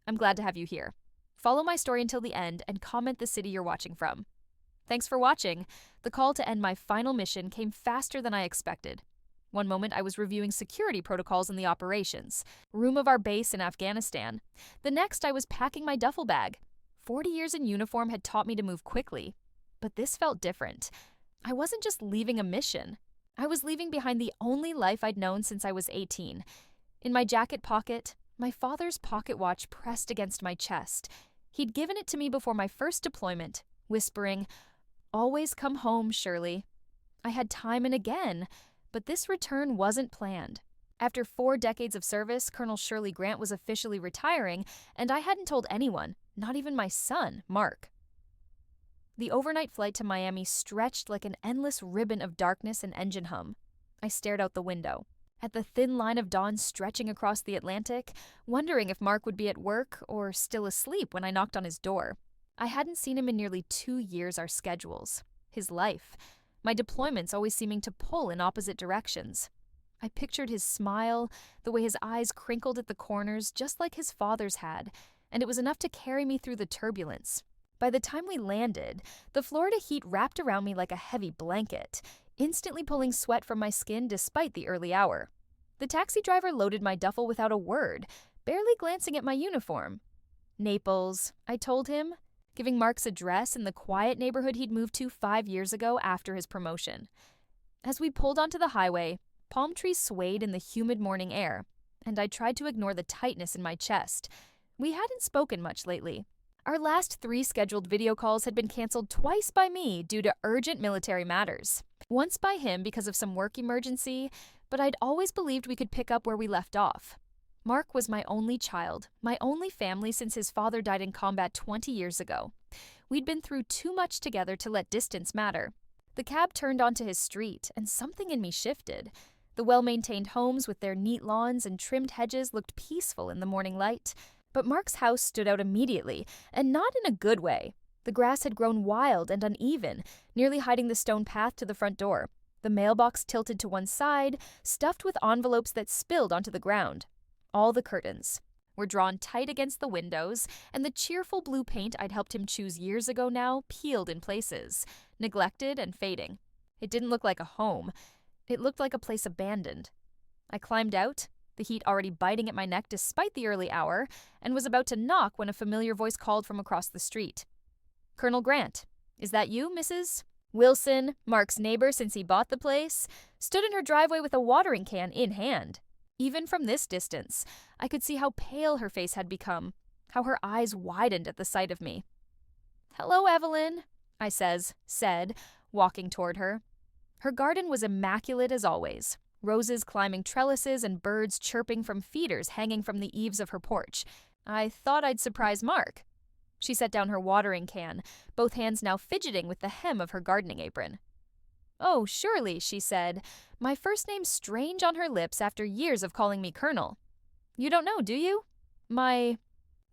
I'm glad to have you here. Follow my story until the end and comment the city you're watching from. Thanks for watching. The call to end my final mission came faster than I expected. One moment I was reviewing security protocols in the operations room of our base in Afghanistan. The next I was packing my duffel bag. 40 years in uniform had taught me to move quickly. But this felt different. I wasn't just leaving a mission. I was leaving behind the only life I'd known since I was 18. In my jacket pocket, my father's pocket watch pressed against my chest. He'd given it to me before my first deployment, whispering, "Always come home, Shirley." I had time and again, but this return wasn't planned. After 4 decades of service, Colonel Shirley Grant was officially retiring, and I hadn't told anyone, not even my son, Mark. The overnight flight to Miami stretched like an endless ribbon of darkness and engine hum. I stared out the window, at the thin line of dawn stretching across the Atlantic, wondering if Mark would be at work or still asleep when I knocked on his door. I hadn't seen him in nearly 2 years, our schedules, his life, my deployments always seeming to pull in opposite directions. I pictured his smile, the way his eyes crinkled at the corners just like his father's had, and it was enough to carry me through the turbulence. By the time we landed, the Florida heat wrapped around me like a heavy blanket, instantly pulling sweat from my skin despite the early hour. The taxi driver loaded my duffel without a word, barely glancing at my uniform. Naples, I told him, giving Mark's address in the quiet neighborhood he'd moved to 5 years ago after his promotion. As we pulled onto the highway, palm trees swayed in the humid morning air, and I tried to ignore the tightness in my chest. We hadn't spoken much lately. Our last 3 scheduled video calls had been canceled twice by me due to urgent military matters. Once by him because of some work emergency, but I'd always believed we could pick up where we left off. Mark was my only child, my only family since his father died in combat 20 years ago. We'd been through too much together to let distance matter. The cab turned onto his street, and something in me shifted. The well-maintained homes with their neat lawns and trimmed hedges looked peaceful in the morning light. But Mark's house stood out immediately, and not in a good way. The grass had grown wild and uneven, nearly hiding the stone path to the front door. The mailbox tilted to one side, stuffed with envelopes that spilled onto the ground. All the curtains were drawn tight against the windows, and the cheerful blue paint I'd helped him choose years ago now peeled in places, neglected and fading. It didn't look like a home. It looked like a place abandoned. I climbed out, the heat already biting at my neck despite the early hour, and was about to knock when a familiar voice called from across the street. "Colonel Grant, is that you, Mrs.?" Wilson, Mark's neighbor since he bought the place, stood in her driveway with a watering can in hand. Even from this distance, I could see how pale her face had become, how her eyes widened at the sight of me. "Hello, Evelyn," I said, walking toward her. Her garden was immaculate as always, roses climbing trellises and birds chirping from feeders hanging from the eaves of her porch. I thought I'd surprise Mark. She set down her watering can, both hands now fidgeting with the hem of her gardening apron. "Oh, surely," she said, my first name strange on her lips after years of calling me Colonel. "You don't know, do you?" My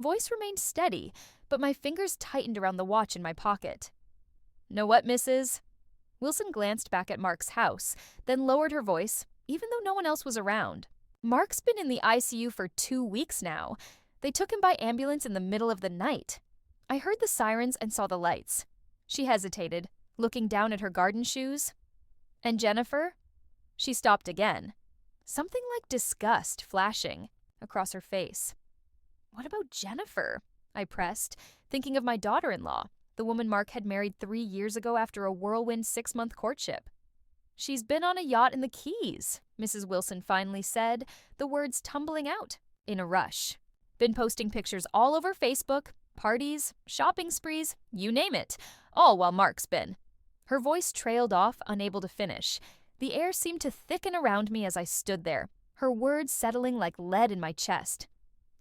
voice remained steady, but my fingers tightened around the watch in my pocket. "Know what, Mrs.?" Wilson glanced back at Mark's house, then lowered her voice, even though no one else was around. "Mark's been in the ICU for 2 weeks now. They took him by ambulance in the middle of the night." I heard the sirens and saw the lights. She hesitated, looking down at her garden shoes. "And Jennifer?" She stopped again, something like disgust flashing across her face. "What about Jennifer?" I pressed, thinking of my daughter-in-law, the woman Mark had married 3 years ago after a whirlwind 6-month courtship. "She's been on a yacht in the Keys," Mrs. Wilson finally said, the words tumbling out in a rush. "Been posting pictures all over Facebook, parties, shopping sprees, you name it, all while Mark's been." Her voice trailed off, unable to finish. The air seemed to thicken around me as I stood there, her words settling like lead in my chest.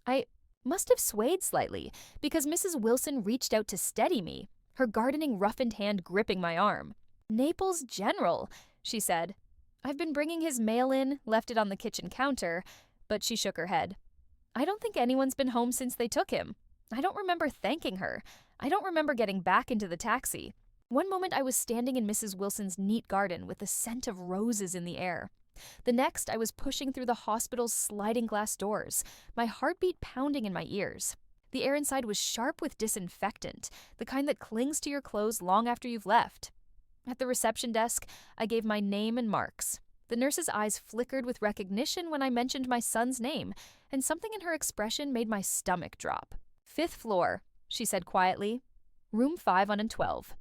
I must have swayed slightly, because Mrs. Wilson reached out to steady me, her gardening roughened hand gripping my arm. "Naples General," she said. "I've been bringing his mail in, left it on the kitchen counter," but she shook her head. "I don't think anyone's been home since they took him. I don't remember thanking her. I don't remember getting back into the taxi. One moment I was standing in Mrs. Wilson's neat garden with the scent of roses in the air. The next I was pushing through the hospital's sliding glass doors, my heartbeat pounding in my ears. The air inside was sharp with disinfectant, the kind that clings to your clothes long after you've left. At the reception desk, I gave my name and Mark's. The nurse's eyes flickered with recognition when I mentioned my son's name, and something in her expression made my stomach drop. "5th floor," she said quietly. "Room 512.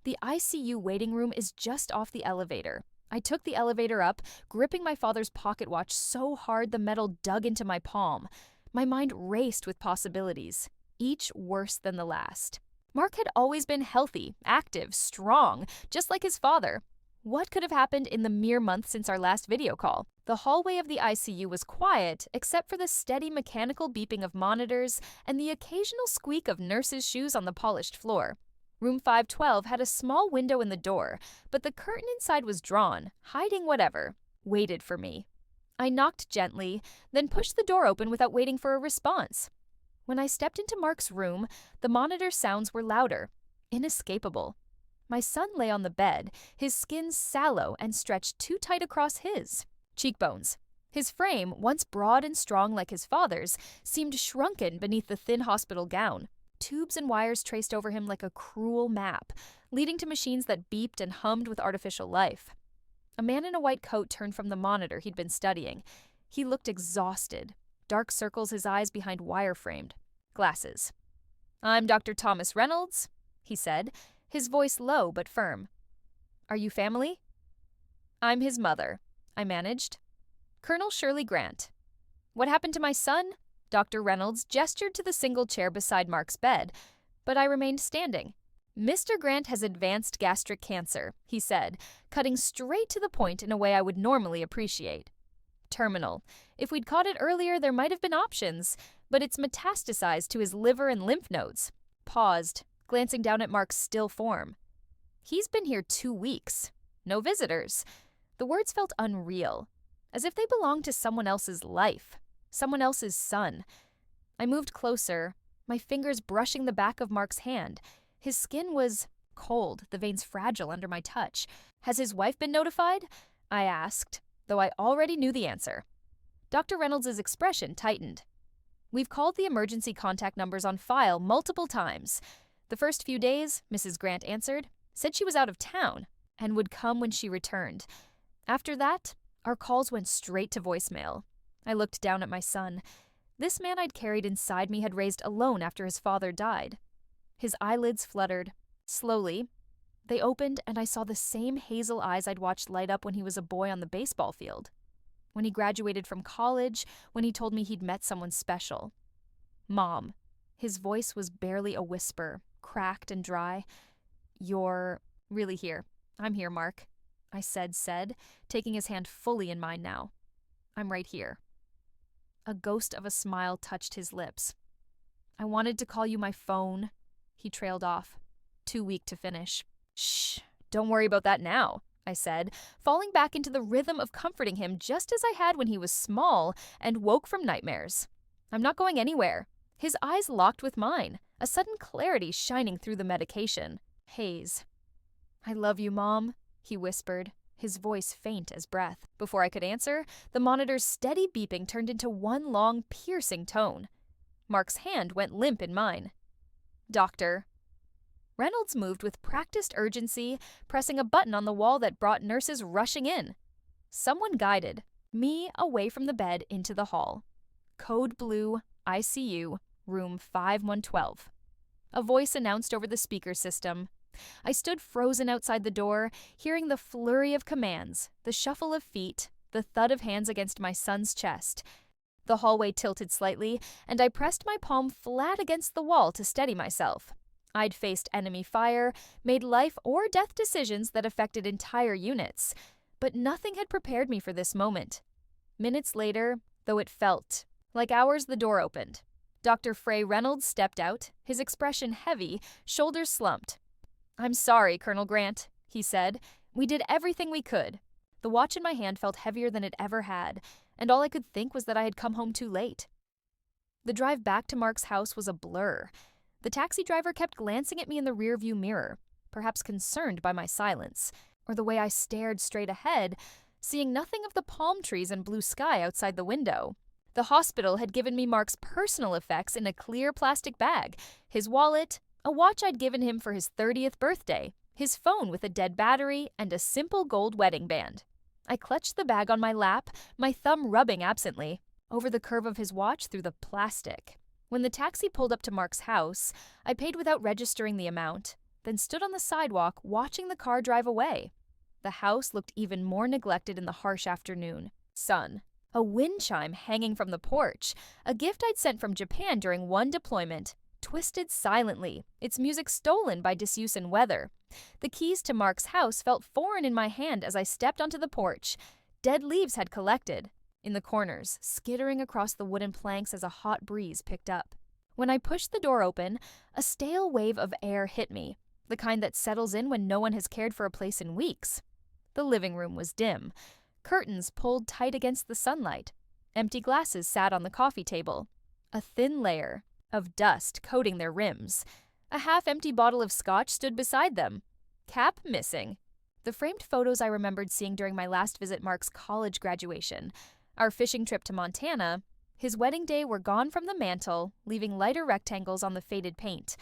The ICU waiting room is just off the elevator." I took the elevator up, gripping my father's pocket watch so hard the metal dug into my palm. My mind raced with possibilities, each worse than the last. Mark had always been healthy, active, strong, just like his father. What could have happened in the mere month since our last video call? The hallway of the ICU was quiet, except for the steady mechanical beeping of monitors and the occasional squeak of nurses' shoes on the polished floor. Room 512 had a small window in the door, but the curtain inside was drawn, hiding whatever waited for me. I knocked gently, then pushed the door open without waiting for a response. When I stepped into Mark's room, the monitor sounds were louder, inescapable. My son lay on the bed, his skin sallow and stretched too tight across his cheekbones. His frame, once broad and strong like his father's, seemed shrunken beneath the thin hospital gown. Tubes and wires traced over him like a cruel map, leading to machines that beeped and hummed with artificial life. A man in a white coat turned from the monitor he'd been studying. He looked exhausted, dark circles his eyes behind wire-framed glasses. "I'm Dr. Thomas Reynolds," he said, his voice low but firm. "Are you family?" "I'm his mother," I managed. "Colonel Shirley Grant." "What happened to my son?" Dr. Reynolds gestured to the single chair beside Mark's bed, but I remained standing. "Mr. Grant has advanced gastric cancer," he said, cutting straight to the point in a way I would normally appreciate. "Terminal. If we'd caught it earlier, there might have been options, but it's metastasized to his liver and lymph nodes." Paused, glancing down at Mark's still form. "He's been here 2 weeks. No visitors." The words felt unreal, as if they belonged to someone else's life, someone else's son. I moved closer, my fingers brushing the back of Mark's hand. His skin was cold, the veins fragile under my touch. "Has his wife been notified?" I asked, though I already knew the answer. Dr. Reynolds' expression tightened. "We've called the emergency contact numbers on file multiple times. The first few days," Mrs. Grant answered, "said she was out of town and would come when she returned. After that, our calls went straight to voicemail." I looked down at my son. This man I'd carried inside me had raised alone after his father died. His eyelids fluttered. Slowly, they opened and I saw the same hazel eyes I'd watched light up when he was a boy on the baseball field. When he graduated from college, when he told me he'd met someone special. "Mom." His voice was barely a whisper, cracked and dry. "You're really here." "I'm here, Mark," I said, taking his hand fully in mine now. "I'm right here." A ghost of a smile touched his lips. "I wanted to call you my phone." He trailed off, too weak to finish. "Shh, don't worry about that now," I said, falling back into the rhythm of comforting him just as I had when he was small and woke from nightmares. "I'm not going anywhere." His eyes locked with mine, a sudden clarity shining through the medication. Haze. "I love you, Mom," he whispered, his voice faint as breath. Before I could answer, the monitor's steady beeping turned into one long, piercing tone. Mark's hand went limp in mine. "Doctor." Reynolds moved with practiced urgency, pressing a button on the wall that brought nurses rushing in. Someone guided me away from the bed into the hall. Code blue, ICU, room 5112. A voice announced over the speaker system. I stood frozen outside the door, hearing the flurry of commands, the shuffle of feet, the thud of hands against my son's chest. The hallway tilted slightly, and I pressed my palm flat against the wall to steady myself. I'd faced enemy fire, made life or death decisions that affected entire units, but nothing had prepared me for this moment. Minutes later, though it felt like hours, the door opened. Dr. Frey Reynolds stepped out, his expression heavy, shoulders slumped. "I'm sorry, Colonel Grant," he said. "We did everything we could." The watch in my hand felt heavier than it ever had, and all I could think was that I had come home too late. The drive back to Mark's house was a blur. The taxi driver kept glancing at me in the rearview mirror, perhaps concerned by my silence, or the way I stared straight ahead, seeing nothing of the palm trees and blue sky outside the window. The hospital had given me Mark's personal effects in a clear plastic bag, his wallet, a watch I'd given him for his 30th birthday, his phone with a dead battery, and a simple gold wedding band. I clutched the bag on my lap, my thumb rubbing absently over the curve of his watch through the plastic. When the taxi pulled up to Mark's house, I paid without registering the amount, then stood on the sidewalk watching the car drive away. The house looked even more neglected in the harsh afternoon sun. A wind chime hanging from the porch, a gift I'd sent from Japan during one deployment, twisted silently, its music stolen by disuse and weather. The keys to Mark's house felt foreign in my hand as I stepped onto the porch. Dead leaves had collected in the corners, skittering across the wooden planks as a hot breeze picked up. When I pushed the door open, a stale wave of air hit me, the kind that settles in when no one has cared for a place in weeks. The living room was dim. Curtains pulled tight against the sunlight. Empty glasses sat on the coffee table. A thin layer of dust coating their rims. A half-empty bottle of scotch stood beside them. Cap missing. The framed photos I remembered seeing during my last visit Mark's college graduation, our fishing trip to Montana, his wedding day were gone from the mantel, leaving lighter rectangles on the faded paint.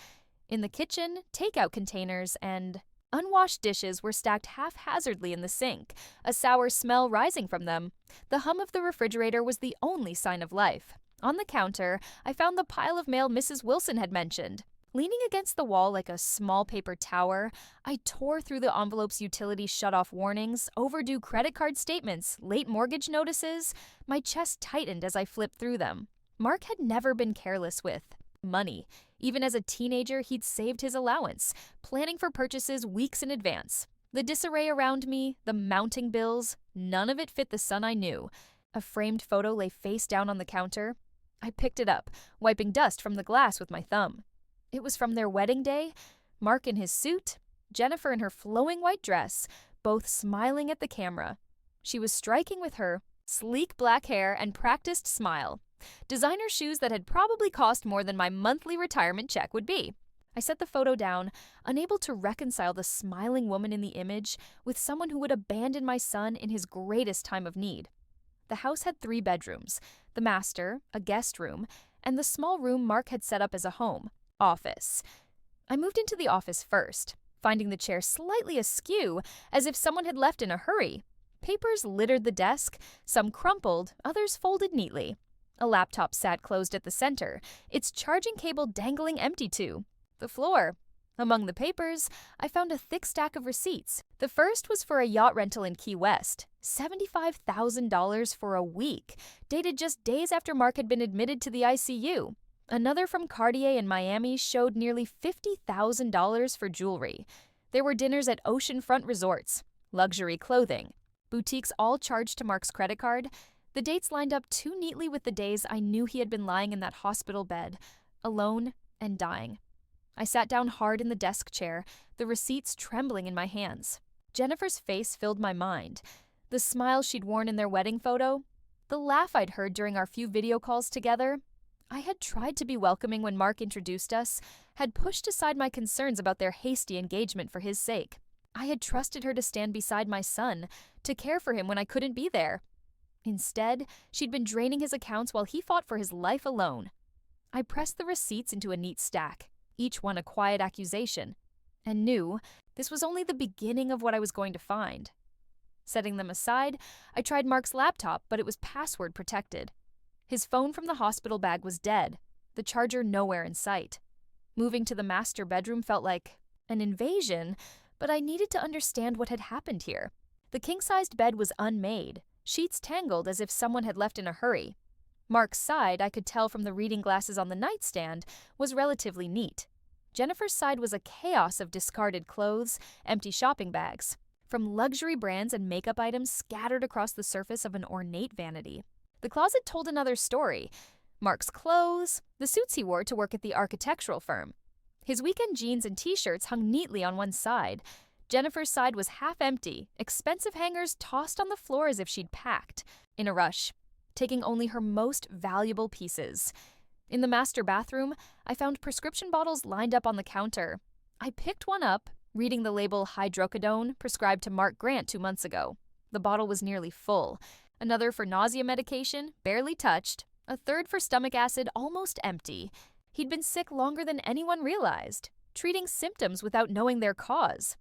In the kitchen, takeout containers and unwashed dishes were stacked haphazardly in the sink, a sour smell rising from them. The hum of the refrigerator was the only sign of life. On the counter, I found the pile of mail Mrs. Wilson had mentioned. Leaning against the wall like a small paper tower, I tore through the envelope's utility shut-off warnings, overdue credit card statements, late mortgage notices. My chest tightened as I flipped through them. Mark had never been careless with money. Even as a teenager, he'd saved his allowance, planning for purchases weeks in advance. The disarray around me, the mounting bills, none of it fit the son I knew. A framed photo lay face down on the counter. I picked it up, wiping dust from the glass with my thumb. It was from their wedding day, Mark in his suit, Jennifer in her flowing white dress, both smiling at the camera. She was striking with her sleek black hair and practiced smile. Designer shoes that had probably cost more than my monthly retirement check would be. I set the photo down, unable to reconcile the smiling woman in the image with someone who would abandon my son in his greatest time of need. The house had 3 bedrooms, the master, a guest room, and the small room Mark had set up as a home, office. I moved into the office first, finding the chair slightly askew, as if someone had left in a hurry. Papers littered the desk, some crumpled, others folded neatly. A laptop sat closed at the center, its charging cable dangling empty to the floor. Among the papers, I found a thick stack of receipts. The first was for a yacht rental in Key West, $75,000 for a week, dated just days after Mark had been admitted to the ICU. Another from Cartier in Miami showed nearly $50,000 for jewelry. There were dinners at oceanfront resorts, luxury clothing, boutiques all charged to Mark's credit card. The dates lined up too neatly with the days I knew he had been lying in that hospital bed, alone and dying. I sat down hard in the desk chair, the receipts trembling in my hands. Jennifer's face filled my mind. The smile she'd worn in their wedding photo, the laugh I'd heard during our few video calls together. I had tried to be welcoming when Mark introduced us, had pushed aside my concerns about their hasty engagement for his sake. I had trusted her to stand beside my son, to care for him when I couldn't be there. Instead, she'd been draining his accounts while he fought for his life alone. I pressed the receipts into a neat stack, each one a quiet accusation, and knew this was only the beginning of what I was going to find. Setting them aside, I tried Mark's laptop, but it was password protected. His phone from the hospital bag was dead, the charger nowhere in sight. Moving to the master bedroom felt like an invasion, but I needed to understand what had happened here. The king-sized bed was unmade, sheets tangled as if someone had left in a hurry. Mark's side, I could tell from the reading glasses on the nightstand, was relatively neat. Jennifer's side was a chaos of discarded clothes, empty shopping bags, from luxury brands and makeup items scattered across the surface of an ornate vanity. The closet told another story. Mark's clothes, the suits he wore to work at the architectural firm. His weekend jeans and t-shirts hung neatly on one side. Jennifer's side was half empty, expensive hangers tossed on the floor as if she'd packed, in a rush, taking only her most valuable pieces. In the master bathroom, I found prescription bottles lined up on the counter. I picked one up, reading the label hydrocodone prescribed to Mark Grant 2 months ago. The bottle was nearly full. Another for nausea medication, barely touched. A third for stomach acid almost empty. He'd been sick longer than anyone realized, treating symptoms without knowing their cause.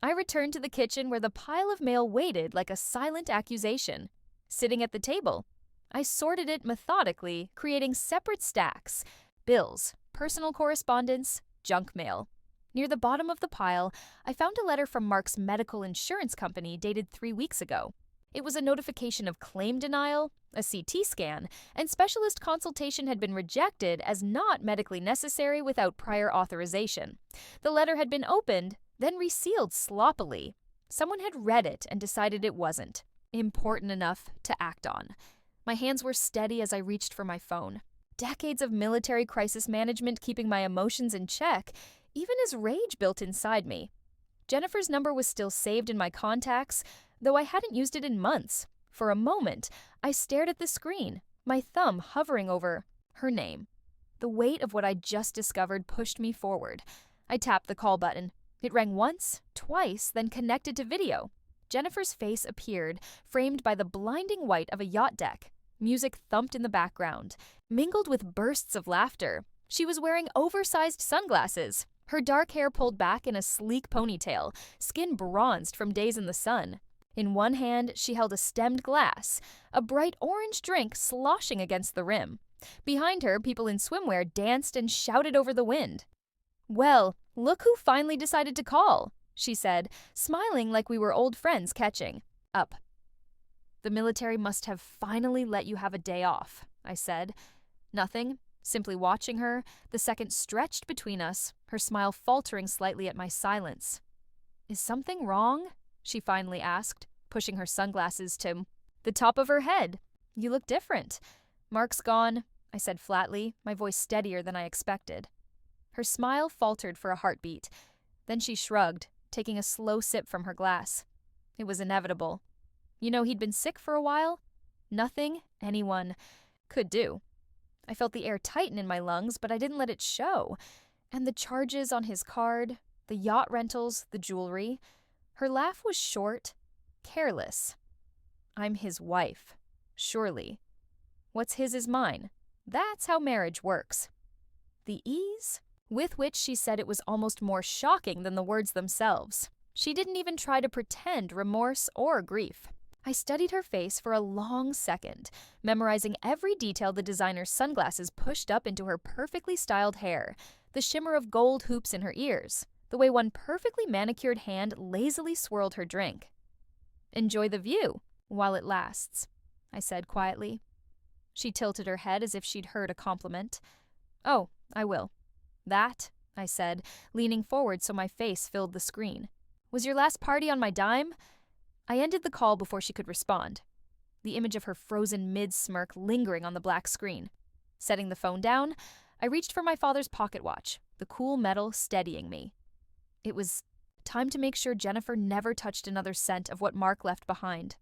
I returned to the kitchen where the pile of mail waited like a silent accusation. Sitting at the table, I sorted it methodically, creating separate stacks: bills, personal correspondence, junk mail. Near the bottom of the pile, I found a letter from Mark's medical insurance company dated 3 weeks ago. It was a notification of claim denial, a CT scan, and specialist consultation had been rejected as not medically necessary without prior authorization. The letter had been opened, then resealed sloppily. Someone had read it and decided it wasn't important enough to act on. My hands were steady as I reached for my phone. Decades of military crisis management keeping my emotions in check, even as rage built inside me. Jennifer's number was still saved in my contacts, though I hadn't used it in months. For a moment, I stared at the screen, my thumb hovering over her name. The weight of what I'd just discovered pushed me forward. I tapped the call button. It rang once, twice, then connected to video. Jennifer's face appeared, framed by the blinding white of a yacht deck. Music thumped in the background, mingled with bursts of laughter. She was wearing oversized sunglasses, her dark hair pulled back in a sleek ponytail, skin bronzed from days in the sun. In one hand, she held a stemmed glass, a bright orange drink sloshing against the rim. Behind her, people in swimwear danced and shouted over the wind. "Well, look who finally decided to call," she said, smiling like we were old friends catching up. "The military must have finally let you have a day off," I said. Nothing, simply watching her, the seconds stretched between us, her smile faltering slightly at my silence. "Is something wrong?" she finally asked, pushing her sunglasses to the top of her head. "You look different." "Mark's gone," I said flatly, my voice steadier than I expected. Her smile faltered for a heartbeat. Then she shrugged, taking a slow sip from her glass. It was inevitable. You know, he'd been sick for a while. Nothing anyone could do. I felt the air tighten in my lungs, but I didn't let it show. And the charges on his card, the yacht rentals, the jewelry. Her laugh was short, careless. "I'm his wife. Surely. What's his is mine. That's how marriage works." The ease with which she said it was almost more shocking than the words themselves. She didn't even try to pretend remorse or grief. I studied her face for a long second, memorizing every detail the designer's sunglasses pushed up into her perfectly styled hair, the shimmer of gold hoops in her ears, the way one perfectly manicured hand lazily swirled her drink. "Enjoy the view while it lasts," I said quietly. She tilted her head as if she'd heard a compliment. "Oh, I will." "That," I said, leaning forward so my face filled the screen. "Was your last party on my dime?" I ended the call before she could respond, the image of her frozen mid-smirk lingering on the black screen. Setting the phone down, I reached for my father's pocket watch, the cool metal steadying me. It was time to make sure Jennifer never touched another cent of what Mark left behind.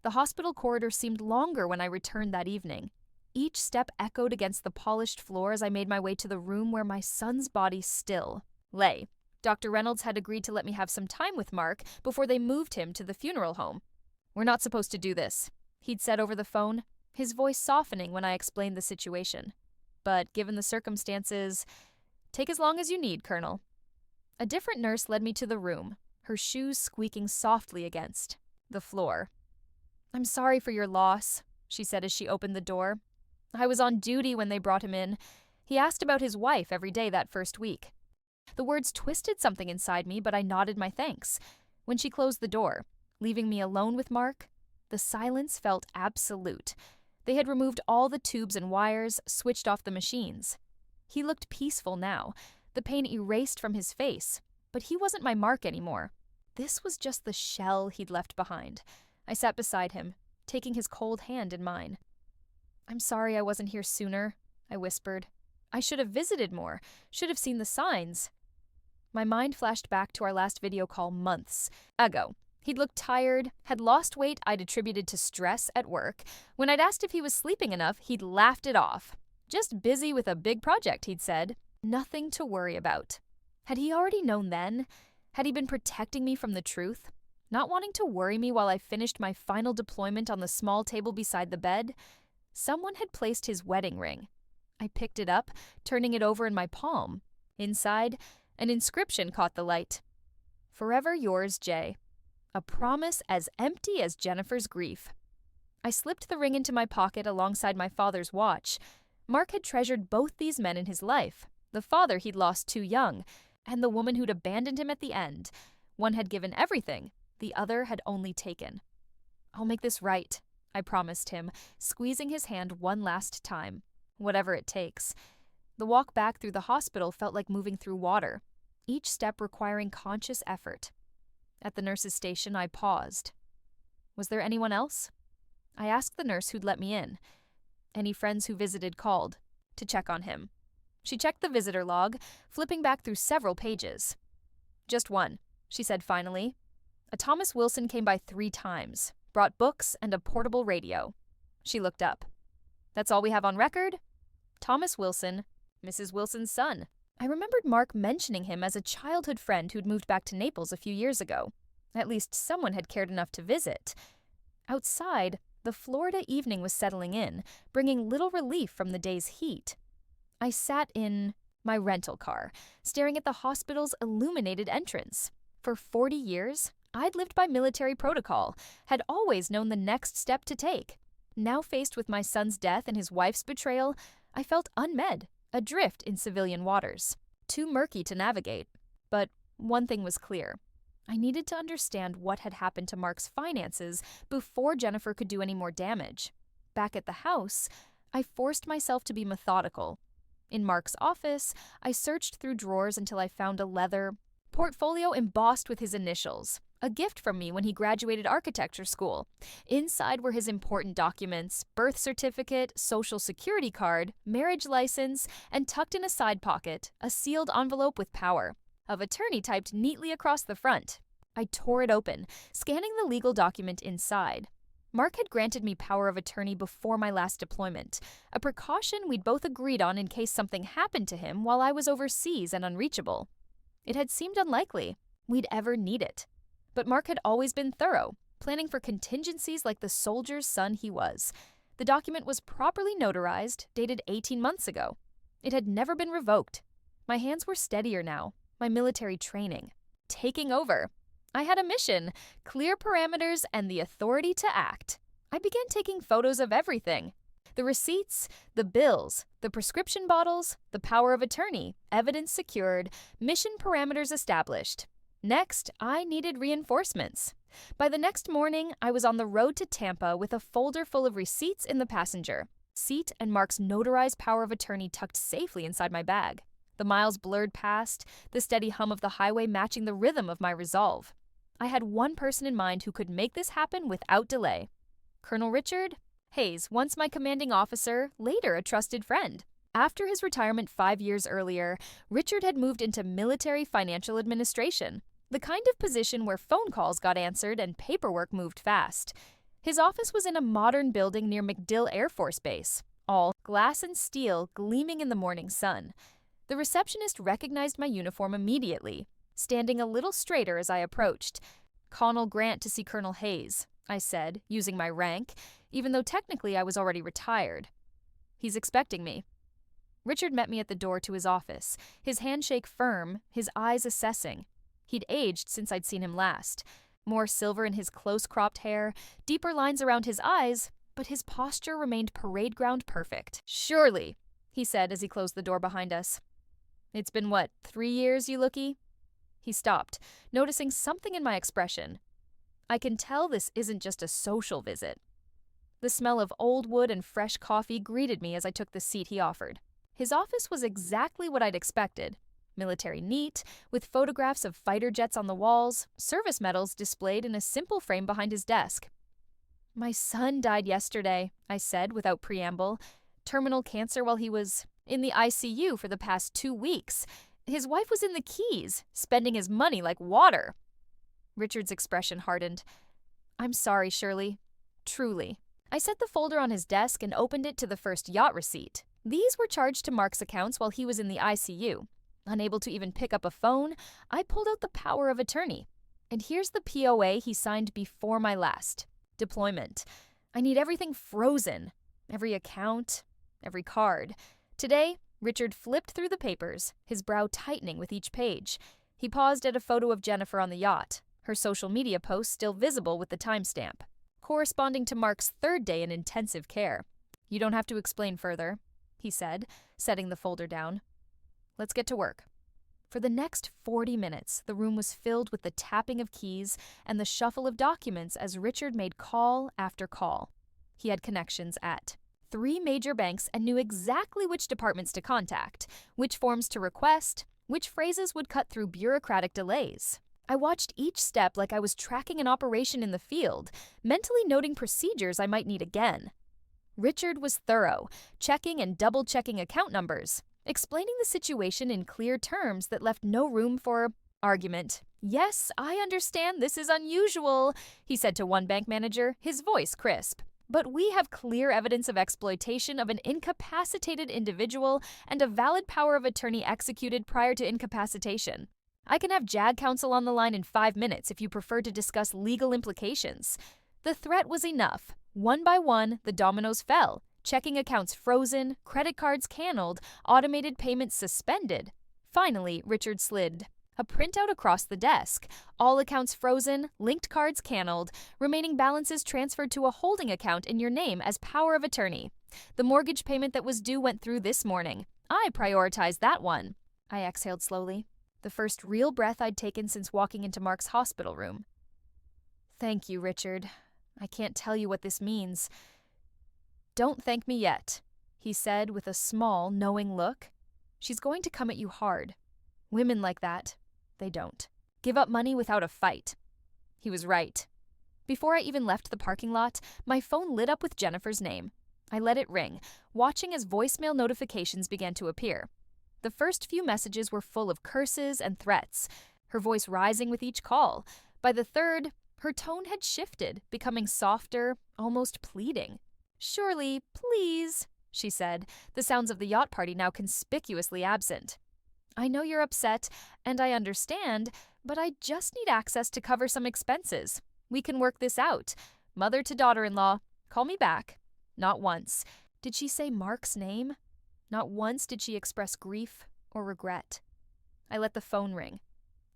The hospital corridor seemed longer when I returned that evening. Each step echoed against the polished floor as I made my way to the room where my son's body still lay. Dr. Reynolds had agreed to let me have some time with Mark before they moved him to the funeral home. "We're not supposed to do this," he'd said over the phone, his voice softening when I explained the situation. "But given the circumstances, take as long as you need, Colonel." A different nurse led me to the room, her shoes squeaking softly against the floor. "I'm sorry for your loss," she said as she opened the door. "I was on duty when they brought him in. He asked about his wife every day that first week." The words twisted something inside me, but I nodded my thanks. When she closed the door, leaving me alone with Mark, the silence felt absolute. They had removed all the tubes and wires, switched off the machines. He looked peaceful now, the pain erased from his face, but he wasn't my Mark anymore. This was just the shell he'd left behind. I sat beside him, taking his cold hand in mine. "I'm sorry I wasn't here sooner," I whispered. "I should have visited more, should have seen the signs." My mind flashed back to our last video call months ago. He'd looked tired, had lost weight I'd attributed to stress at work. When I'd asked if he was sleeping enough, he'd laughed it off. Just busy with a big project, he'd said. Nothing to worry about. Had he already known then? Had he been protecting me from the truth? Not wanting to worry me while I finished my final deployment on the small table beside the bed? Someone had placed his wedding ring. I picked it up, turning it over in my palm. Inside, an inscription caught the light. "Forever yours, Jay." A promise as empty as Jennifer's grief. I slipped the ring into my pocket alongside my father's watch. Mark had treasured both these men in his life. The father he'd lost too young, and the woman who'd abandoned him at the end. One had given everything, the other had only taken. "I'll make this right," I promised him, squeezing his hand one last time. Whatever it takes. The walk back through the hospital felt like moving through water, each step requiring conscious effort. At the nurse's station, I paused. Was there anyone else? I asked the nurse who'd let me in. Any friends who visited called to check on him. She checked the visitor log, flipping back through several pages. "Just one," she said finally. "A Thomas Wilson came by 3 times, brought books and a portable radio." She looked up. "That's all we have on record? Thomas Wilson, Mrs. Wilson's son." I remembered Mark mentioning him as a childhood friend who'd moved back to Naples a few years ago. At least someone had cared enough to visit. Outside, the Florida evening was settling in, bringing little relief from the day's heat. I sat in my rental car, staring at the hospital's illuminated entrance. For 40 years, I'd lived by military protocol, had always known the next step to take. Now faced with my son's death and his wife's betrayal, I felt unmed, adrift in civilian waters. Too murky to navigate. But one thing was clear. I needed to understand what had happened to Mark's finances before Jennifer could do any more damage. Back at the house, I forced myself to be methodical. In Mark's office, I searched through drawers until I found a leather portfolio embossed with his initials, a gift from me when he graduated architecture school. Inside were his important documents, birth certificate, social security card, marriage license, and tucked in a side pocket, a sealed envelope with power of attorney typed neatly across the front. I tore it open, scanning the legal document inside. Mark had granted me power of attorney before my last deployment, a precaution we'd both agreed on in case something happened to him while I was overseas and unreachable. It had seemed unlikely we'd ever need it. But Mark had always been thorough, planning for contingencies like the soldier's son he was. The document was properly notarized, dated 18 months ago. It had never been revoked. My hands were steadier now, my military training taking over. I had a mission, clear parameters, and the authority to act. I began taking photos of everything. The receipts, the bills, the prescription bottles, the power of attorney, evidence secured, mission parameters established. Next, I needed reinforcements. By the next morning, I was on the road to Tampa with a folder full of receipts in the passenger seat and Mark's notarized power of attorney tucked safely inside my bag. The miles blurred past, the steady hum of the highway matching the rhythm of my resolve. I had one person in mind who could make this happen without delay. Colonel Richard Hayes, once my commanding officer, later a trusted friend. After his retirement 5 years earlier, Richard had moved into military financial administration, the kind of position where phone calls got answered and paperwork moved fast. His office was in a modern building near MacDill Air Force Base, all glass and steel gleaming in the morning sun. The receptionist recognized my uniform immediately, standing a little straighter as I approached. "Colonel Grant to see Colonel Hayes," I said, using my rank, even though technically I was already retired. "He's expecting me." Richard met me at the door to his office, his handshake firm, his eyes assessing. He'd aged since I'd seen him last. More silver in his close-cropped hair, deeper lines around his eyes, but his posture remained parade ground perfect. "Surely," he said as he closed the door behind us. "It's been, 3 years, you lookie?" He stopped, noticing something in my expression. I can tell this isn't just a social visit. The smell of old wood and fresh coffee greeted me as I took the seat he offered. His office was exactly what I'd expected. Military neat, with photographs of fighter jets on the walls, service medals displayed in a simple frame behind his desk. "My son died yesterday," I said without preamble. "Terminal cancer while he was in the ICU for the past 2 weeks. His wife was in the Keys, spending his money like water." Richard's expression hardened. "I'm sorry, Shirley. Truly." I set the folder on his desk and opened it to the first yacht receipt. These were charged to Mark's accounts while he was in the ICU. Unable to even pick up a phone, I pulled out the power of attorney. And here's the POA he signed before my last deployment. I need everything frozen. every account, every card. Today, Richard flipped through the papers, his brow tightening with each page. He paused at a photo of Jennifer on the yacht, her social media post still visible with the timestamp, corresponding to Mark's third day in intensive care. "You don't have to explain further," he said, setting the folder down. "Let's get to work." For the next 40 minutes, the room was filled with the tapping of keys and the shuffle of documents as Richard made call after call. He had connections at 3 major banks and knew exactly which departments to contact, which forms to request, which phrases would cut through bureaucratic delays. I watched each step like I was tracking an operation in the field, mentally noting procedures I might need again. Richard was thorough, checking and double-checking account numbers, explaining the situation in clear terms that left no room for argument. "Yes, I understand this is unusual," he said to one bank manager, his voice crisp. "But we have clear evidence of exploitation of an incapacitated individual and a valid power of attorney executed prior to incapacitation. I can have JAG counsel on the line in 5 minutes if you prefer to discuss legal implications." The threat was enough. One by one, the dominoes fell. Checking accounts frozen, credit cards canceled, automated payments suspended. Finally, Richard slid a printout across the desk. All accounts frozen, linked cards canceled, remaining balances transferred to a holding account in your name as power of attorney. The mortgage payment that was due went through this morning. I prioritized that one. I exhaled slowly, the first real breath I'd taken since walking into Mark's hospital room. "Thank you, Richard. I can't tell you what this means." "Don't thank me yet," he said with a small, knowing look. "She's going to come at you hard. Women like that, they don't give up money without a fight." He was right. Before I even left the parking lot, my phone lit up with Jennifer's name. I let it ring, watching as voicemail notifications began to appear. The first few messages were full of curses and threats, her voice rising with each call. By the third, her tone had shifted, becoming softer, almost pleading. "Surely, please," she said, the sounds of the yacht party now conspicuously absent. "I know you're upset, and I understand, but I just need access to cover some expenses. We can work this out. Mother to daughter-in-law. Call me back." Not once did she say Mark's name. Not once did she express grief or regret. I let the phone ring.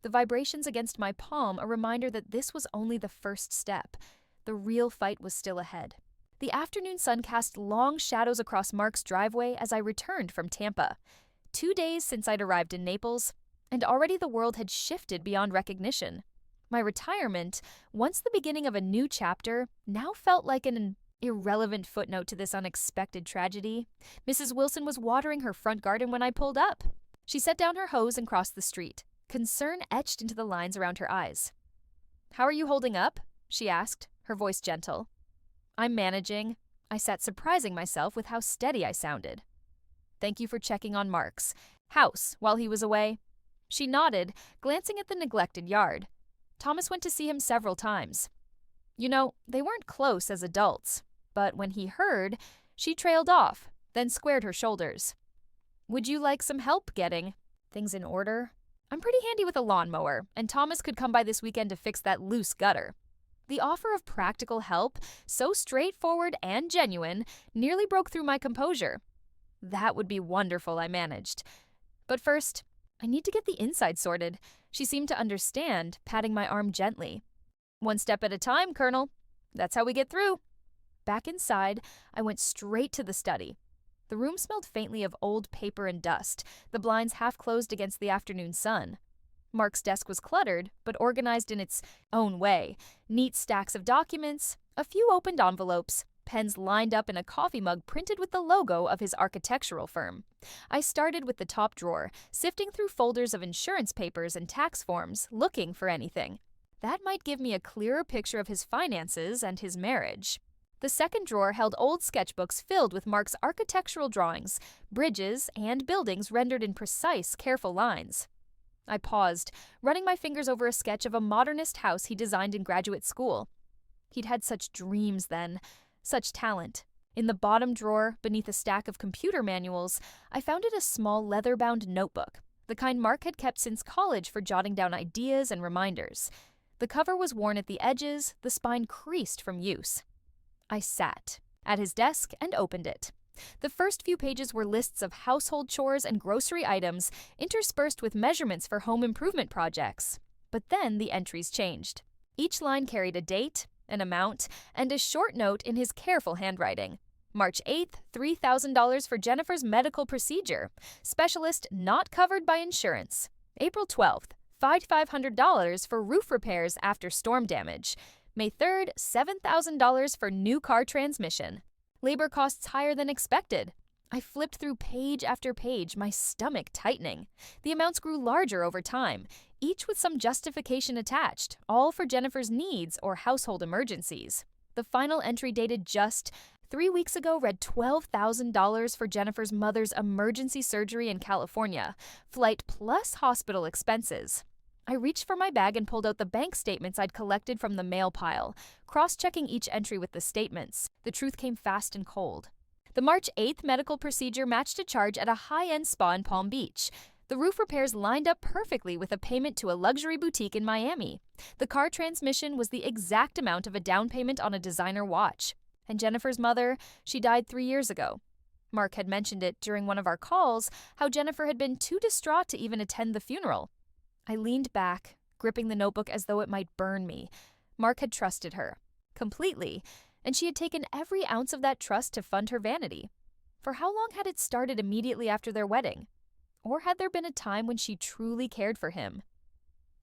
The vibrations against my palm a reminder that this was only the first step. The real fight was still ahead. The afternoon sun cast long shadows across Mark's driveway as I returned from Tampa. 2 days since I'd arrived in Naples, and already the world had shifted beyond recognition. My retirement, once the beginning of a new chapter, now felt like an irrelevant footnote to this unexpected tragedy. Mrs. Wilson was watering her front garden when I pulled up. She set down her hose and crossed the street, concern etched into the lines around her eyes. "How are you holding up?" she asked, her voice gentle. "I'm managing." I sat surprising myself with how steady I sounded. "Thank you for checking on Mark's house while he was away." She nodded, glancing at the neglected yard. "Thomas went to see him several times. You know, they weren't close as adults, but when he heard, she trailed off, then squared her shoulders. Would you like some help getting things in order? I'm pretty handy with a lawnmower, and Thomas could come by this weekend to fix that loose gutter." The offer of practical help, so straightforward and genuine, nearly broke through my composure. "That would be wonderful," I managed. "But first, I need to get the inside sorted." She seemed to understand, patting my arm gently. "One step at a time, Colonel. That's how we get through." Back inside, I went straight to the study. The room smelled faintly of old paper and dust, the blinds half closed against the afternoon sun. Mark's desk was cluttered, but organized in its own way. Neat stacks of documents, a few opened envelopes, pens lined up in a coffee mug printed with the logo of his architectural firm. I started with the top drawer, sifting through folders of insurance papers and tax forms, looking for anything that might give me a clearer picture of his finances and his marriage. The second drawer held old sketchbooks filled with Mark's architectural drawings, bridges, and buildings rendered in precise, careful lines. I paused, running my fingers over a sketch of a modernist house he designed in graduate school. He'd had such dreams then, such talent. In the bottom drawer, beneath a stack of computer manuals, I found a small leather-bound notebook, the kind Mark had kept since college for jotting down ideas and reminders. The cover was worn at the edges, the spine creased from use. I sat, at his desk and opened it. The first few pages were lists of household chores and grocery items, interspersed with measurements for home improvement projects. But then the entries changed. Each line carried a date, an amount, and a short note in his careful handwriting. March 8th, $3,000 for Jennifer's medical procedure. Specialist not covered by insurance. April 12th, $5,500 for roof repairs after storm damage. May 3rd, $7,000 for new car transmission. Labor costs higher than expected. I flipped through page after page, my stomach tightening. The amounts grew larger over time, each with some justification attached, all for Jennifer's needs or household emergencies. The final entry, dated just 3 weeks ago, read $12,000 for Jennifer's mother's emergency surgery in California, flight plus hospital expenses. I reached for my bag and pulled out the bank statements I'd collected from the mail pile, cross-checking each entry with the statements. The truth came fast and cold. The March 8th medical procedure matched a charge at a high-end spa in Palm Beach. The roof repairs lined up perfectly with a payment to a luxury boutique in Miami. The car transmission was the exact amount of a down payment on a designer watch. And Jennifer's mother, she died 3 years ago. Mark had mentioned it during one of our calls, how Jennifer had been too distraught to even attend the funeral. I leaned back, gripping the notebook as though it might burn me. Mark had trusted her completely, and she had taken every ounce of that trust to fund her vanity. For how long had it started immediately after their wedding? Or had there been a time when she truly cared for him?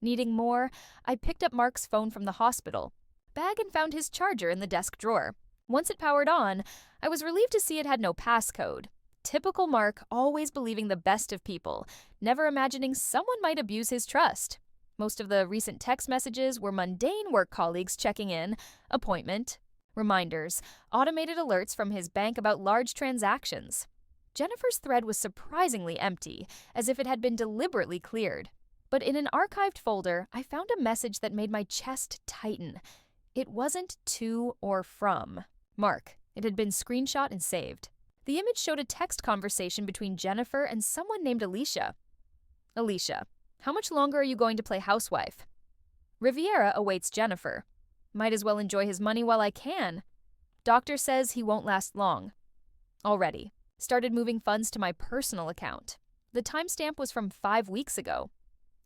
Needing more, I picked up Mark's phone from the hospital bag and found his charger in the desk drawer. Once it powered on, I was relieved to see it had no passcode. Typical Mark, always believing the best of people, never imagining someone might abuse his trust. Most of the recent text messages were mundane work colleagues checking in, appointment, reminders, automated alerts from his bank about large transactions. Jennifer's thread was surprisingly empty, as if it had been deliberately cleared. But in an archived folder, I found a message that made my chest tighten. It wasn't to or from Mark. It had been screenshot and saved. The image showed a text conversation between Jennifer and someone named Alicia. Alicia, how much longer are you going to play housewife? Riviera awaits Jennifer. Might as well enjoy his money while I can. Doctor says he won't last long. Already. Started moving funds to my personal account. The timestamp was from 5 weeks ago.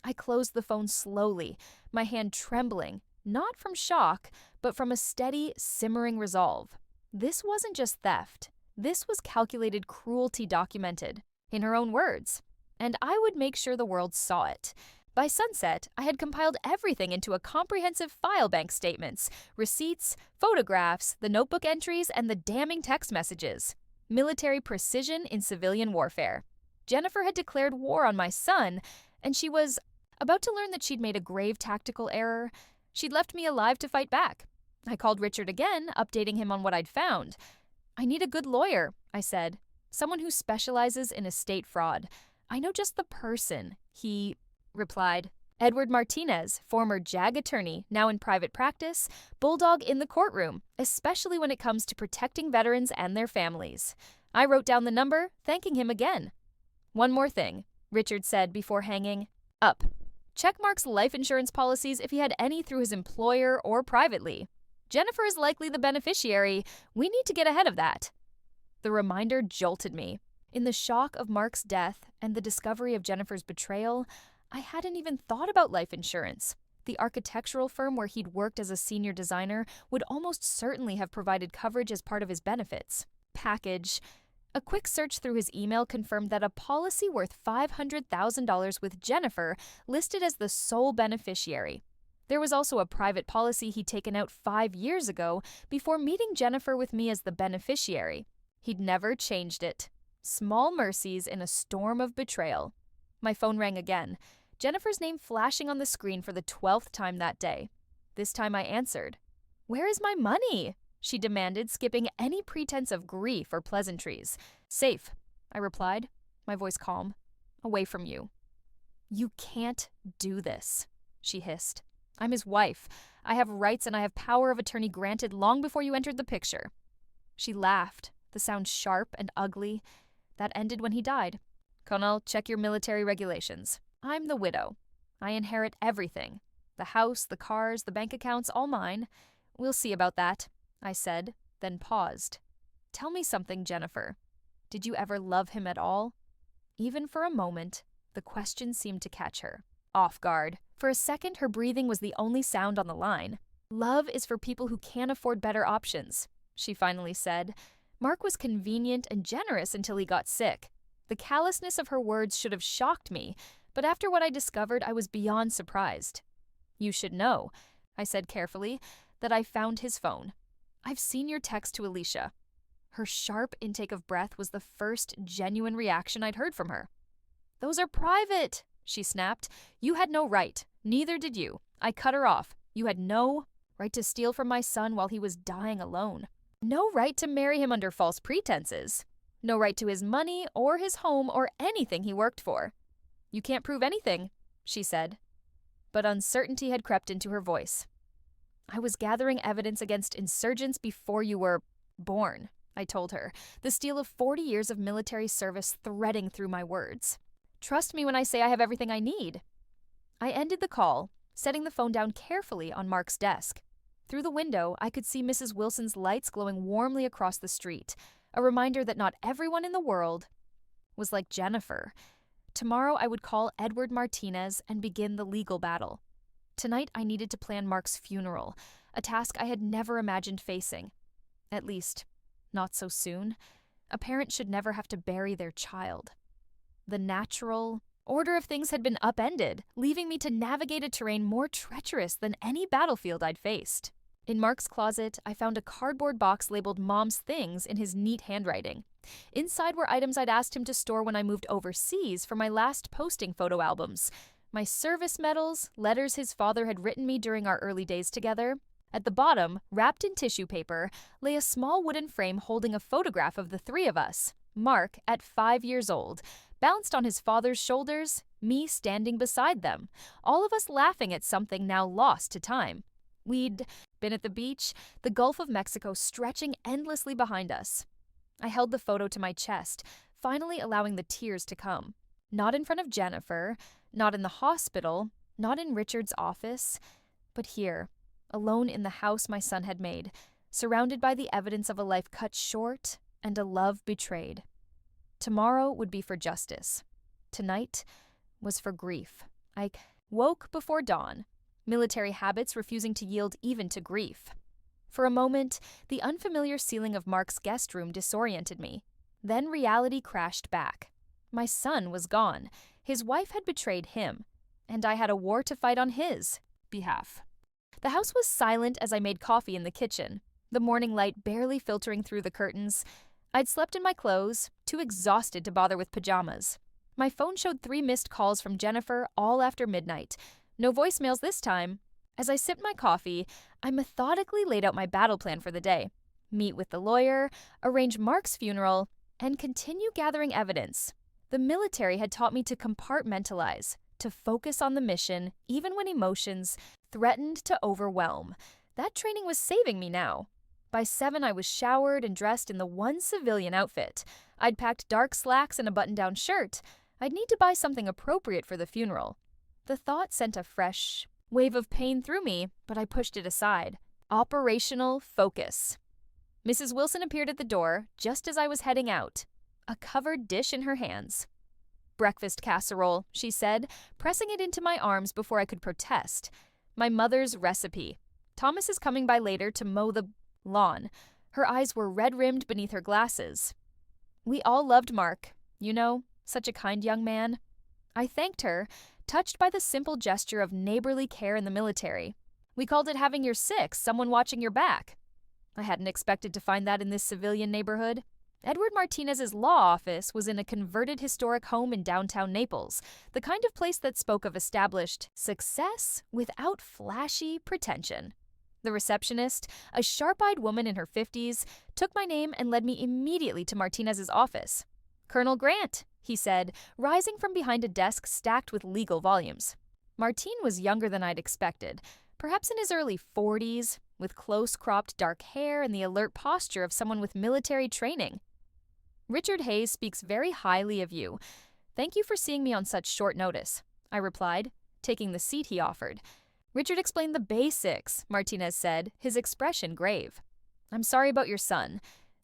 I closed the phone slowly, my hand trembling, not from shock, but from a steady, simmering resolve. This wasn't just theft. This was calculated cruelty documented, in her own words. And I would make sure the world saw it. By sunset, I had compiled everything into a comprehensive file bank: statements, receipts, photographs, the notebook entries, and the damning text messages. Military precision in civilian warfare. Jennifer had declared war on my son, and she was about to learn that she'd made a grave tactical error. She'd left me alive to fight back. I called Richard again, updating him on what I'd found. I need a good lawyer, I said. Someone who specializes in estate fraud. I know just the person. He replied. Edward Martinez, former JAG attorney, now in private practice, bulldog in the courtroom, especially when it comes to protecting veterans and their families. I wrote down the number, thanking him again. One more thing, Richard said before hanging up. Check Mark's life insurance policies if he had any through his employer or privately. Jennifer is likely the beneficiary. We need to get ahead of that. The reminder jolted me. In the shock of Mark's death and the discovery of Jennifer's betrayal, I hadn't even thought about life insurance. The architectural firm where he'd worked as a senior designer would almost certainly have provided coverage as part of his benefits package. A quick search through his email confirmed that a policy worth $500,000 with Jennifer listed as the sole beneficiary. There was also a private policy he'd taken out 5 years ago before meeting Jennifer with me as the beneficiary. He'd never changed it. Small mercies in a storm of betrayal. My phone rang again, Jennifer's name flashing on the screen for the 12th time that day. This time I answered. Where is my money? She demanded, skipping any pretense of grief or pleasantries. Safe, I replied, my voice calm. Away from you. You can't do this, she hissed. I'm his wife. I have rights and I have power of attorney granted long before you entered the picture. She laughed, the sound sharp and ugly. That ended when he died. Connell, check your military regulations. I'm the widow. I inherit everything. The house, the cars, the bank accounts, all mine. We'll see about that, I said, then paused. Tell me something, Jennifer. Did you ever love him at all? Even for a moment, the question seemed to catch her off guard. For a second, her breathing was the only sound on the line. Love is for people who can't afford better options, she finally said. Mark was convenient and generous until he got sick. The callousness of her words should have shocked me, but after what I discovered, I was beyond surprised. You should know, I said carefully, that I found his phone. I've seen your text to Alicia. Her sharp intake of breath was the first genuine reaction I'd heard from her. Those are private, she snapped. You had no right. Neither did you. I cut her off. You had no right to steal from my son while he was dying alone. No right to marry him under false pretenses. No right to his money or his home or anything he worked for. You can't prove anything, she said. But uncertainty had crept into her voice. I was gathering evidence against insurgents before you were born, I told her, the steel of 40 years of military service threading through my words. Trust me when I say I have everything I need. I ended the call, setting the phone down carefully on Mark's desk. Through the window, I could see Mrs. Wilson's lights glowing warmly across the street, a reminder that not everyone in the world was like Jennifer. Tomorrow I would call Edward Martinez and begin the legal battle. Tonight I needed to plan Mark's funeral, a task I had never imagined facing. At least, not so soon. A parent should never have to bury their child. The natural order of things had been upended, leaving me to navigate a terrain more treacherous than any battlefield I'd faced. In Mark's closet, I found a cardboard box labeled Mom's Things in his neat handwriting. Inside were items I'd asked him to store when I moved overseas for my last posting photo albums. My service medals, letters his father had written me during our early days together. At the bottom, wrapped in tissue paper, lay a small wooden frame holding a photograph of the three of us. Mark, at 5 years old, bounced on his father's shoulders, me standing beside them, all of us laughing at something now lost to time. We'd been at the beach, the Gulf of Mexico stretching endlessly behind us. I held the photo to my chest, finally allowing the tears to come. Not in front of Jennifer, not in the hospital, not in Richard's office, but here, alone in the house my son had made, surrounded by the evidence of a life cut short and a love betrayed. Tomorrow would be for justice. Tonight was for grief. I woke before dawn, military habits refusing to yield even to grief. For a moment, the unfamiliar ceiling of Mark's guest room disoriented me. Then reality crashed back. My son was gone. His wife had betrayed him, and I had a war to fight on his behalf. The house was silent as I made coffee in the kitchen, the morning light barely filtering through the curtains. I'd slept in my clothes, too exhausted to bother with pajamas. My phone showed 3 missed calls from Jennifer all after midnight. No voicemails this time. As I sipped my coffee, I methodically laid out my battle plan for the day. Meet with the lawyer, arrange Mark's funeral, and continue gathering evidence. The military had taught me to compartmentalize, to focus on the mission, even when emotions threatened to overwhelm. That training was saving me now. By 7, I was showered and dressed in the one civilian outfit. I'd packed dark slacks and a button-down shirt. I'd need to buy something appropriate for the funeral. The thought sent a fresh wave of pain through me, but I pushed it aside. Operational focus. Mrs. Wilson appeared at the door just as I was heading out, a covered dish in her hands. Breakfast casserole, she said, pressing it into my arms before I could protest. My mother's recipe. Thomas is coming by later to mow the lawn. Her eyes were red-rimmed beneath her glasses. We all loved Mark. You know, such a kind young man. I thanked her, touched by the simple gesture of neighborly care in the military. We called it having your six, someone watching your back. I hadn't expected to find that in this civilian neighborhood. Edward Martinez's law office was in a converted historic home in downtown Naples, the kind of place that spoke of established success without flashy pretension. The receptionist, a sharp-eyed woman in her 50s, took my name and led me immediately to Martinez's office. "Colonel Grant," he said, rising from behind a desk stacked with legal volumes. Martin was younger than I'd expected, perhaps in his early 40s, with close-cropped dark hair and the alert posture of someone with military training. "Richard Hayes speaks very highly of you. Thank you for seeing me on such short notice," I replied, taking the seat he offered. "Richard explained the basics," Martinez said, his expression grave. "I'm sorry about your son.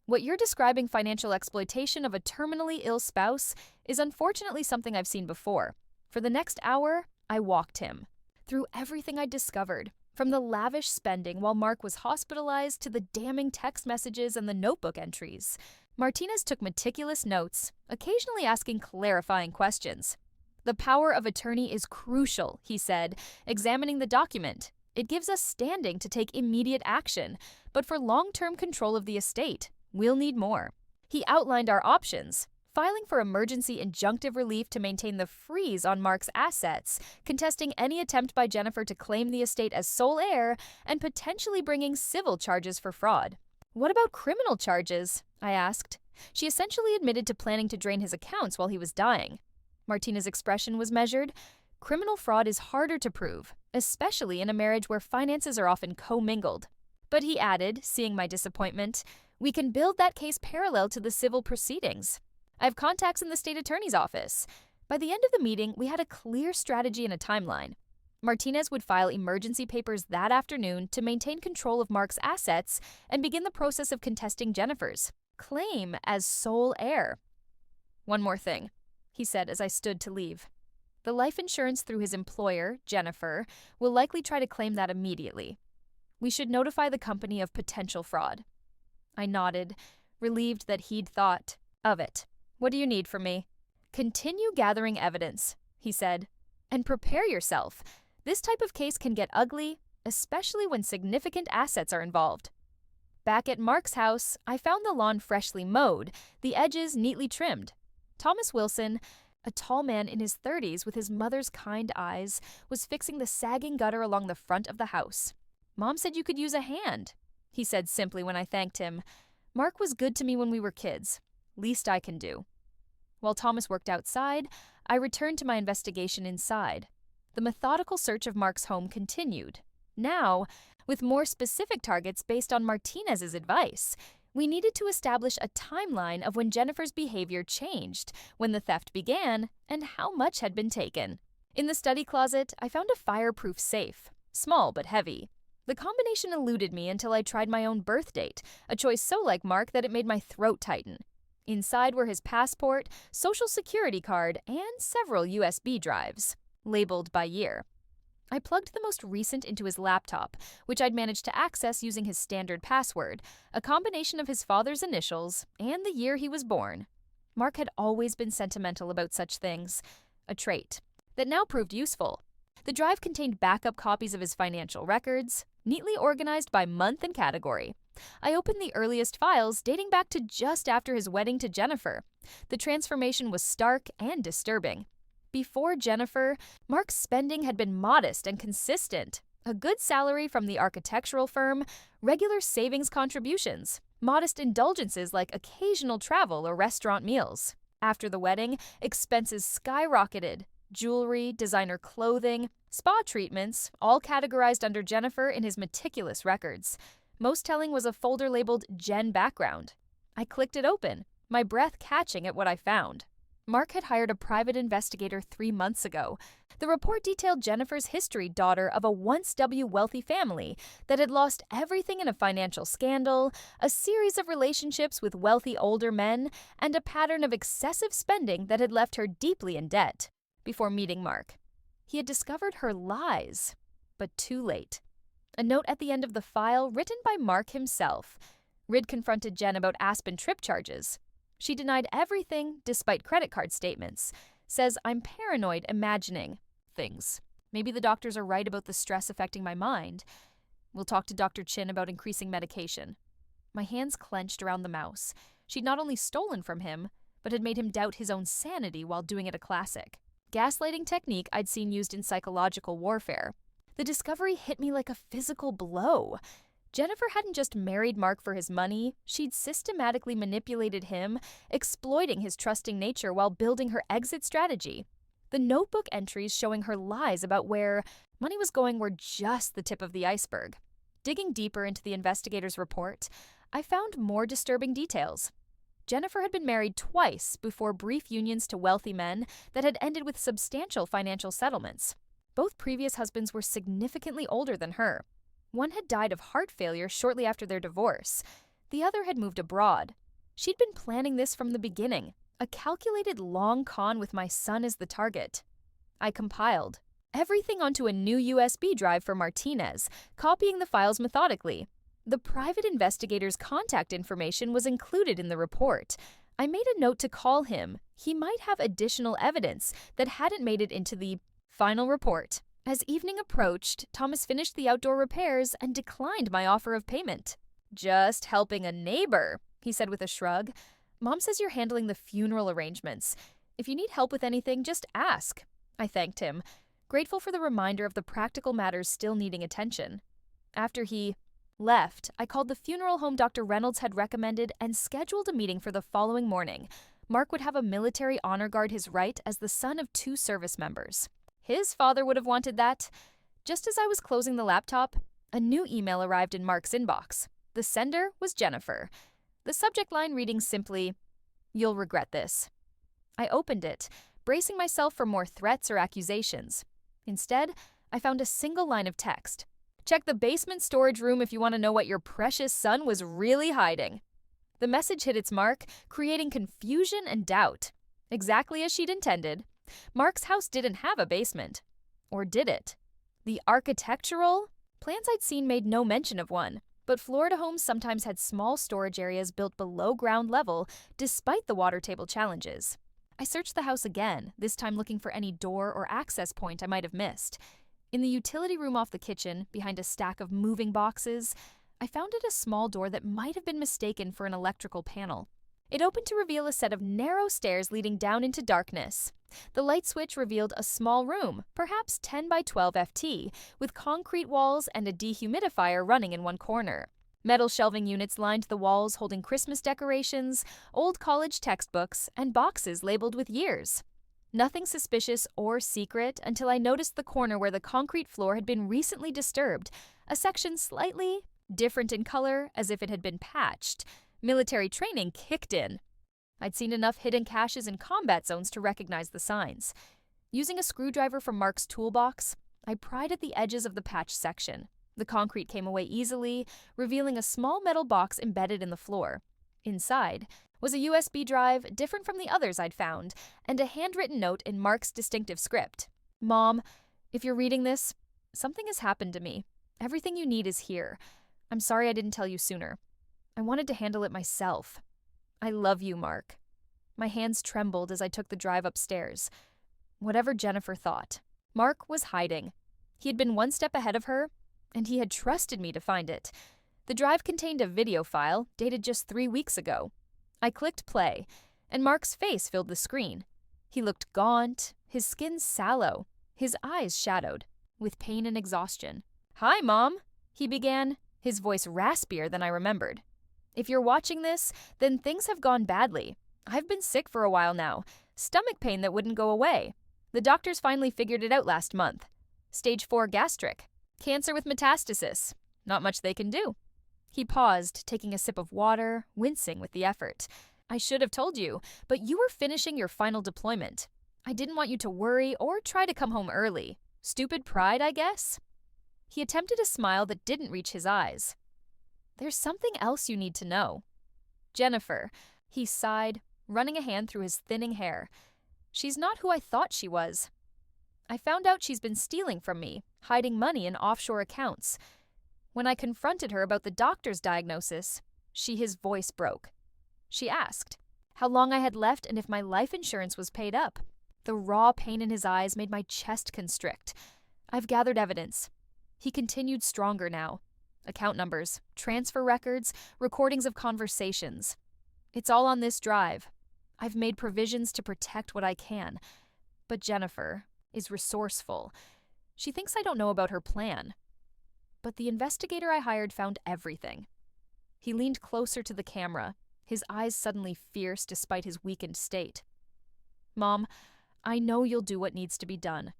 What you're describing, financial exploitation of a terminally ill spouse, is unfortunately something I've seen before. For the next hour, I walked him through everything I'd discovered, from the lavish spending while Mark was hospitalized to the damning text messages and the notebook entries. Martinez took meticulous notes, occasionally asking clarifying questions. "The power of attorney is crucial," he said, examining the document. "It gives us standing to take immediate action, but for long-term control of the estate, we'll need more." He outlined our options: filing for emergency injunctive relief to maintain the freeze on Mark's assets, contesting any attempt by Jennifer to claim the estate as sole heir, and potentially bringing civil charges for fraud. "What about criminal charges?" I asked. She essentially admitted to planning to drain his accounts while he was dying. Martina's expression was measured. Criminal fraud is harder to prove, especially in a marriage where finances are often commingled. But he added, seeing my disappointment, "We can build that case parallel to the civil proceedings. I have contacts in the state attorney's office." By the end of the meeting, we had a clear strategy and a timeline. Martinez would file emergency papers that afternoon to maintain control of Mark's assets and begin the process of contesting Jennifer's claim as sole heir. "One more thing," he said as I stood to leave. "The life insurance through his employer, Jennifer, will likely try to claim that immediately. We should notify the company of potential fraud." I nodded, relieved that he'd thought of it. "What do you need from me?" "Continue gathering evidence," he said, "and prepare yourself. This type of case can get ugly, especially when significant assets are involved." Back at Mark's house, I found the lawn freshly mowed, the edges neatly trimmed. Thomas Wilson, a tall man in his 30s with his mother's kind eyes, was fixing the sagging gutter along the front of the house. "Mom said you could use a hand," he said simply when I thanked him. "Mark was good to me when we were kids. Least I can do." While Thomas worked outside, I returned to my investigation inside. The methodical search of Mark's home continued. Now, with more specific targets based on Martinez's advice, we needed to establish a timeline of when Jennifer's behavior changed, when the theft began, and how much had been taken. In the study closet, I found a fireproof safe, small but heavy. The combination eluded me until I tried my own birth date, a choice so like Mark that it made my throat tighten. Inside were his passport, social security card, and several USB drives, labeled by year. I plugged the most recent into his laptop, which I'd managed to access using his standard password, a combination of his father's initials and the year he was born. Mark had always been sentimental about such things, a trait that now proved useful. The drive contained backup copies of his financial records, neatly organized by month and category. I opened the earliest files dating back to just after his wedding to Jennifer. The transformation was stark and disturbing. Before Jennifer, Mark's spending had been modest and consistent. A good salary from the architectural firm, regular savings contributions, modest indulgences like occasional travel or restaurant meals. After the wedding, expenses skyrocketed. Jewelry, designer clothing, spa treatments, all categorized under Jennifer in his meticulous records. Most telling was a folder labeled Jen Background. I clicked it open, my breath catching at what I found. Mark had hired a private investigator 3 months ago. The report detailed Jennifer's history, daughter of a once-W wealthy family that had lost everything in a financial scandal, a series of relationships with wealthy older men, and a pattern of excessive spending that had left her deeply in debt. Before meeting Mark, he had discovered her lies, but too late. A note at the end of the file written by Mark himself. Rid confronted Jen about Aspen trip charges. She denied everything despite credit card statements. Says I'm paranoid imagining things. Maybe the doctors are right about the stress affecting my mind. We'll talk to Dr. Chin about increasing medication. My hands clenched around the mouse. She'd not only stolen from him, but had made him doubt his own sanity while doing it a classic. Gaslighting technique I'd seen used in psychological warfare. The discovery hit me like a physical blow. Jennifer hadn't just married Mark for his money, she'd systematically manipulated him, exploiting his trusting nature while building her exit strategy. The notebook entries showing her lies about where money was going were just the tip of the iceberg. Digging deeper into the investigator's report, I found more disturbing details. Jennifer had been married twice before brief unions to wealthy men that had ended with substantial financial settlements. Both previous husbands were significantly older than her. One had died of heart failure shortly after their divorce. The other had moved abroad. She'd been planning this from the beginning, a calculated long con with my son as the target. I compiled everything onto a new USB drive for Martinez, copying the files methodically. The private investigator's contact information was included in the report. I made a note to call him. He might have additional evidence that hadn't made it into the final report. As evening approached, Thomas finished the outdoor repairs and declined my offer of payment. "Just helping a neighbor," he said with a shrug. "Mom says you're handling the funeral arrangements. If you need help with anything, just ask." I thanked him, grateful for the reminder of the practical matters still needing attention. After he left, I called the funeral home Dr. Reynolds had recommended and scheduled a meeting for the following morning. Mark would have a military honor guard his right as the son of 2 service members. His father would have wanted that. Just as I was closing the laptop, a new email arrived in Mark's inbox. The sender was Jennifer. The subject line reading simply, "You'll regret this." I opened it, bracing myself for more threats or accusations. Instead, I found a single line of text. "Check the basement storage room if you want to know what your precious son was really hiding." The message hit its mark, creating confusion and doubt. Exactly as she'd intended. Mark's house didn't have a basement. Or did it? The architectural plans I'd seen made no mention of one, but Florida homes sometimes had small storage areas built below ground level despite the water table challenges. I searched the house again, this time looking for any door or access point I might have missed. In the utility room off the kitchen, behind a stack of moving boxes, I found a small door that might have been mistaken for an electrical panel. It opened to reveal a set of narrow stairs leading down into darkness. The light switch revealed a small room, perhaps 10 by 12 ft, with concrete walls and a dehumidifier running in one corner. Metal shelving units lined the walls holding Christmas decorations, old college textbooks, and boxes labeled with years. Nothing suspicious or secret until I noticed the corner where the concrete floor had been recently disturbed, a section slightly different in color as if it had been patched. Military training kicked in. I'd seen enough hidden caches in combat zones to recognize the signs. Using a screwdriver from Mark's toolbox, I pried at the edges of the patched section. The concrete came away easily, revealing a small metal box embedded in the floor. Inside was a USB drive different from the others I'd found, and a handwritten note in Mark's distinctive script. "Mom, if you're reading this, something has happened to me. Everything you need is here. I'm sorry I didn't tell you sooner. I wanted to handle it myself. I love you, Mark." My hands trembled as I took the drive upstairs. Whatever Jennifer thought, Mark was hiding. He had been one step ahead of her, and he had trusted me to find it. The drive contained a video file dated just 3 weeks ago. I clicked play, and Mark's face filled the screen. He looked gaunt, his skin sallow, his eyes shadowed, with pain and exhaustion. "Hi, Mom," he began, his voice raspier than I remembered. "If you're watching this, then things have gone badly. I've been sick for a while now, stomach pain that wouldn't go away. The doctors finally figured it out last month. Stage 4 gastric. Cancer with metastasis. Not much they can do." He paused, taking a sip of water, wincing with the effort. "I should have told you, but you were finishing your final deployment. I didn't want you to worry or try to come home early. Stupid pride, I guess?" He attempted a smile that didn't reach his eyes. "There's something else you need to know. Jennifer," he sighed, running a hand through his thinning hair. "She's not who I thought she was. I found out she's been stealing from me, hiding money in offshore accounts. When I confronted her about the doctor's diagnosis, his voice broke. She asked how long I had left and if my life insurance was paid up. The raw pain in his eyes made my chest constrict. I've gathered evidence." He continued stronger now. Account numbers, transfer records, recordings of conversations. "It's all on this drive. I've made provisions to protect what I can. But Jennifer is resourceful. She thinks I don't know about her plan. But the investigator I hired found everything." He leaned closer to the camera, his eyes suddenly fierce despite his weakened state. "Mom, I know you'll do what needs to be done.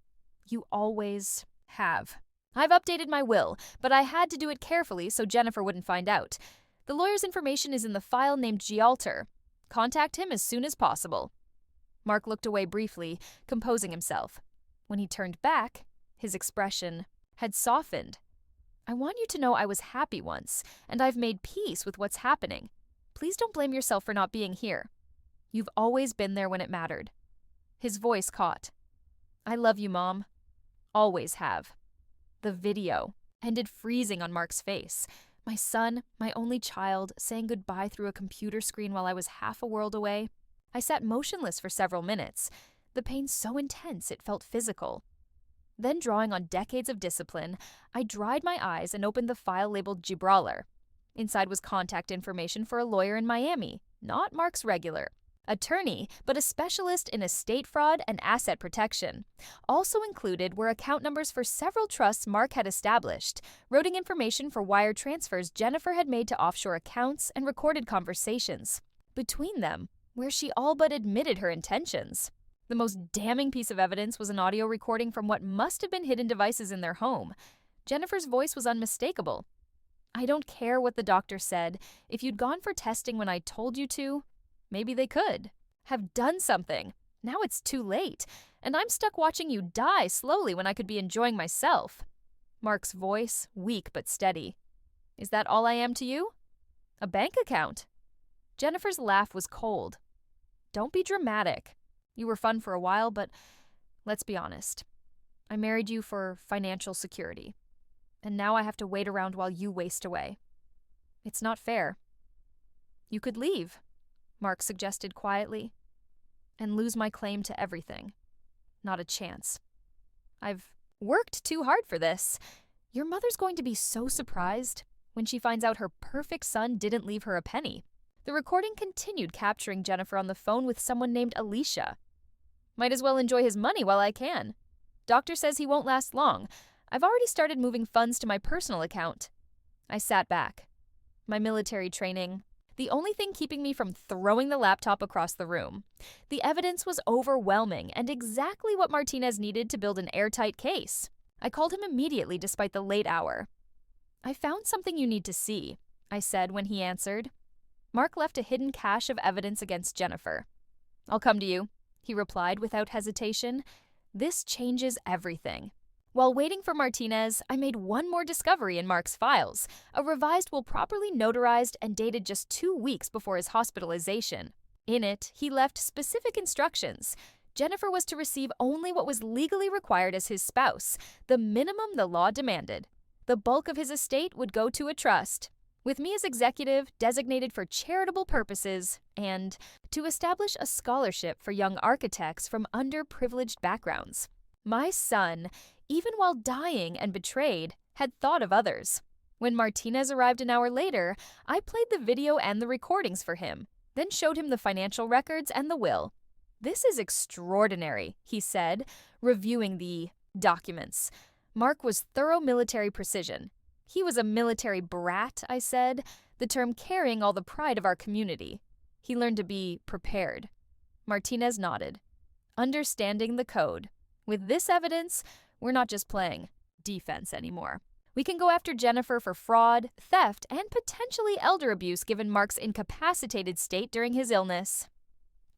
You always have. I've updated my will, but I had to do it carefully so Jennifer wouldn't find out. The lawyer's information is in the file named Gialter. Contact him as soon as possible." Mark looked away briefly, composing himself. When he turned back, his expression had softened. I want you to know I was happy once, and I've made peace with what's happening. Please don't blame yourself for not being here. You've always been there when it mattered." His voice caught. "I love you, Mom. Always have." The video ended freezing on Mark's face. My son, my only child, saying goodbye through a computer screen while I was half a world away. I sat motionless for several minutes, the pain so intense it felt physical. Then, drawing on decades of discipline, I dried my eyes and opened the file labeled Gibraltar. Inside was contact information for a lawyer in Miami, not Mark's regular attorney, but a specialist in estate fraud and asset protection. Also included were account numbers for several trusts Mark had established, routing information for wire transfers Jennifer had made to offshore accounts, and recorded conversations between them, where she all but admitted her intentions. The most damning piece of evidence was an audio recording from what must have been hidden devices in their home. Jennifer's voice was unmistakable. "I don't care what the doctor said. If you'd gone for testing when I told you to, maybe they could have done something. Now it's too late, and I'm stuck watching you die slowly when I could be enjoying myself." Mark's voice, weak but steady. "Is that all I am to you? A bank account?" Jennifer's laugh was cold. "Don't be dramatic. You were fun for a while, but let's be honest. I married you for financial security, and now I have to wait around while you waste away. It's not fair." "You could leave," Mark suggested quietly, "and lose my claim to everything. Not a chance. I've worked too hard for this. Your mother's going to be so surprised when she finds out her perfect son didn't leave her a penny." The recording continued, capturing Jennifer on the phone with someone named Alicia. "Might as well enjoy his money while I can. Doctor says he won't last long. I've already started moving funds to my personal account." I sat back. My military training, the only thing keeping me from throwing the laptop across the room. The evidence was overwhelming and exactly what Martinez needed to build an airtight case. I called him immediately despite the late hour. "I found something you need to see," I said when he answered. Mark left a hidden cache of evidence against Jennifer. "I'll come to you," he replied without hesitation. This changes everything. While waiting for Martinez, I made one more discovery in Mark's files, a revised will properly notarized and dated just 2 weeks before his hospitalization. In it, he left specific instructions. Jennifer was to receive only what was legally required as his spouse, the minimum the law demanded. The bulk of his estate would go to a trust, with me as executive, designated for charitable purposes, and to establish a scholarship for young architects from underprivileged backgrounds. My son, even while dying and betrayed, had thought of others. When Martinez arrived an hour later, I played the video and the recordings for him, then showed him the financial records and the will. "This is extraordinary," he said, reviewing the documents. Mark was thorough military precision. "He was a military brat," I said, the term carrying all the pride of our community. "He learned to be prepared." Martinez nodded. "Understanding the code. With this evidence, we're not just playing defense anymore. We can go after Jennifer for fraud, theft, and potentially elder abuse given Mark's incapacitated state during his illness."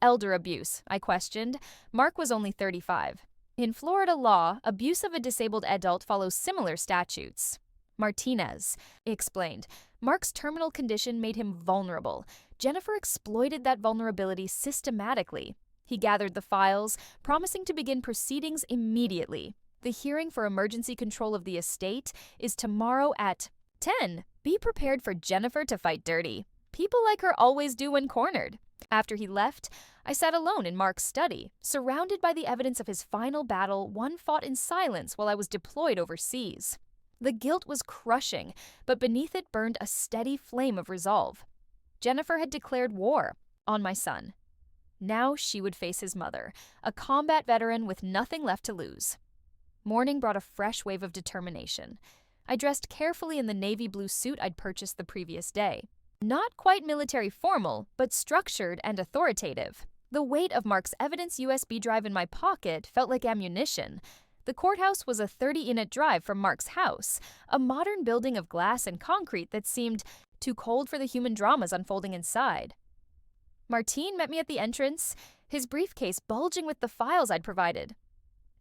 "Elder abuse," I questioned. Mark was only 35. In Florida law, abuse of a disabled adult follows similar statutes. "Martinez," explained. "Mark's terminal condition made him vulnerable. Jennifer exploited that vulnerability systematically. He gathered the files, promising to begin proceedings immediately. The hearing for emergency control of the estate is tomorrow at 10. Be prepared for Jennifer to fight dirty. People like her always do when cornered." After he left, I sat alone in Mark's study, surrounded by the evidence of his final battle, one fought in silence while I was deployed overseas. The guilt was crushing, but beneath it burned a steady flame of resolve. Jennifer had declared war on my son. Now she would face his mother, a combat veteran with nothing left to lose. Morning brought a fresh wave of determination. I dressed carefully in the navy blue suit I'd purchased the previous day. Not quite military formal, but structured and authoritative. The weight of Mark's evidence USB drive in my pocket felt like ammunition. The courthouse was a 30-minute drive from Mark's house, a modern building of glass and concrete that seemed too cold for the human dramas unfolding inside. Martine met me at the entrance, his briefcase bulging with the files I'd provided.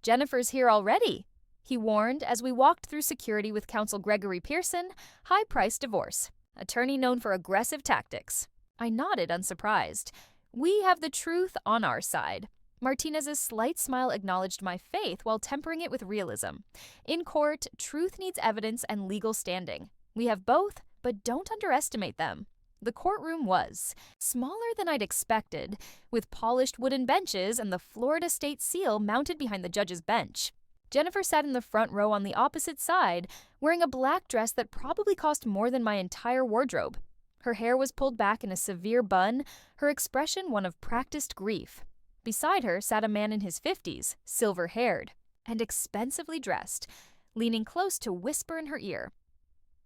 "Jennifer's here already," he warned as we walked through security with counsel Gregory Pearson, high-priced divorce, attorney known for aggressive tactics. I nodded, unsurprised. We have the truth on our side. Martinez's slight smile acknowledged my faith while tempering it with realism. In court, truth needs evidence and legal standing. We have both, but don't underestimate them. The courtroom was smaller than I'd expected, with polished wooden benches and the Florida state seal mounted behind the judge's bench. Jennifer sat in the front row on the opposite side, wearing a black dress that probably cost more than my entire wardrobe. Her hair was pulled back in a severe bun, her expression one of practiced grief. Beside her sat a man in his 50s, silver-haired, and expensively dressed, leaning close to whisper in her ear.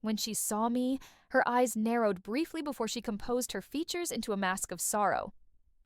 When she saw me, her eyes narrowed briefly before she composed her features into a mask of sorrow.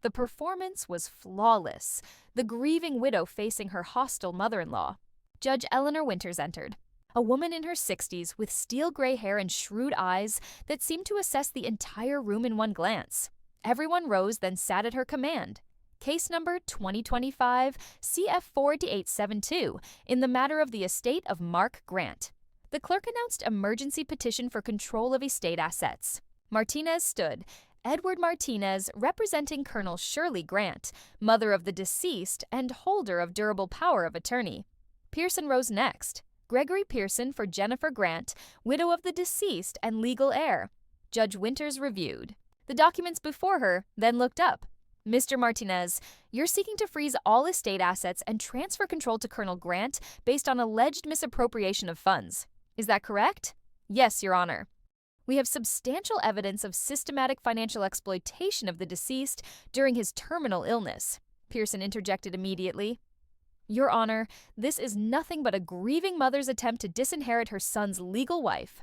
The performance was flawless, the grieving widow facing her hostile mother-in-law. Judge Eleanor Winters entered, a woman in her 60s with steel-gray hair and shrewd eyes that seemed to assess the entire room in one glance. Everyone rose, then sat at her command. Case number 2025 CF48872 in the matter of the estate of Mark Grant. The clerk announced emergency petition for control of estate assets. Martinez stood. Edward Martinez, representing Colonel Shirley Grant, mother of the deceased and holder of durable power of attorney. Pearson rose next. Gregory Pearson for Jennifer Grant, widow of the deceased and legal heir. Judge Winters reviewed the documents before her, then looked up. Mr. Martinez, you're seeking to freeze all estate assets and transfer control to Colonel Grant based on alleged misappropriation of funds. Is that correct? Yes, Your Honor. We have substantial evidence of systematic financial exploitation of the deceased during his terminal illness. Pearson interjected immediately. Your Honor, this is nothing but a grieving mother's attempt to disinherit her son's legal wife.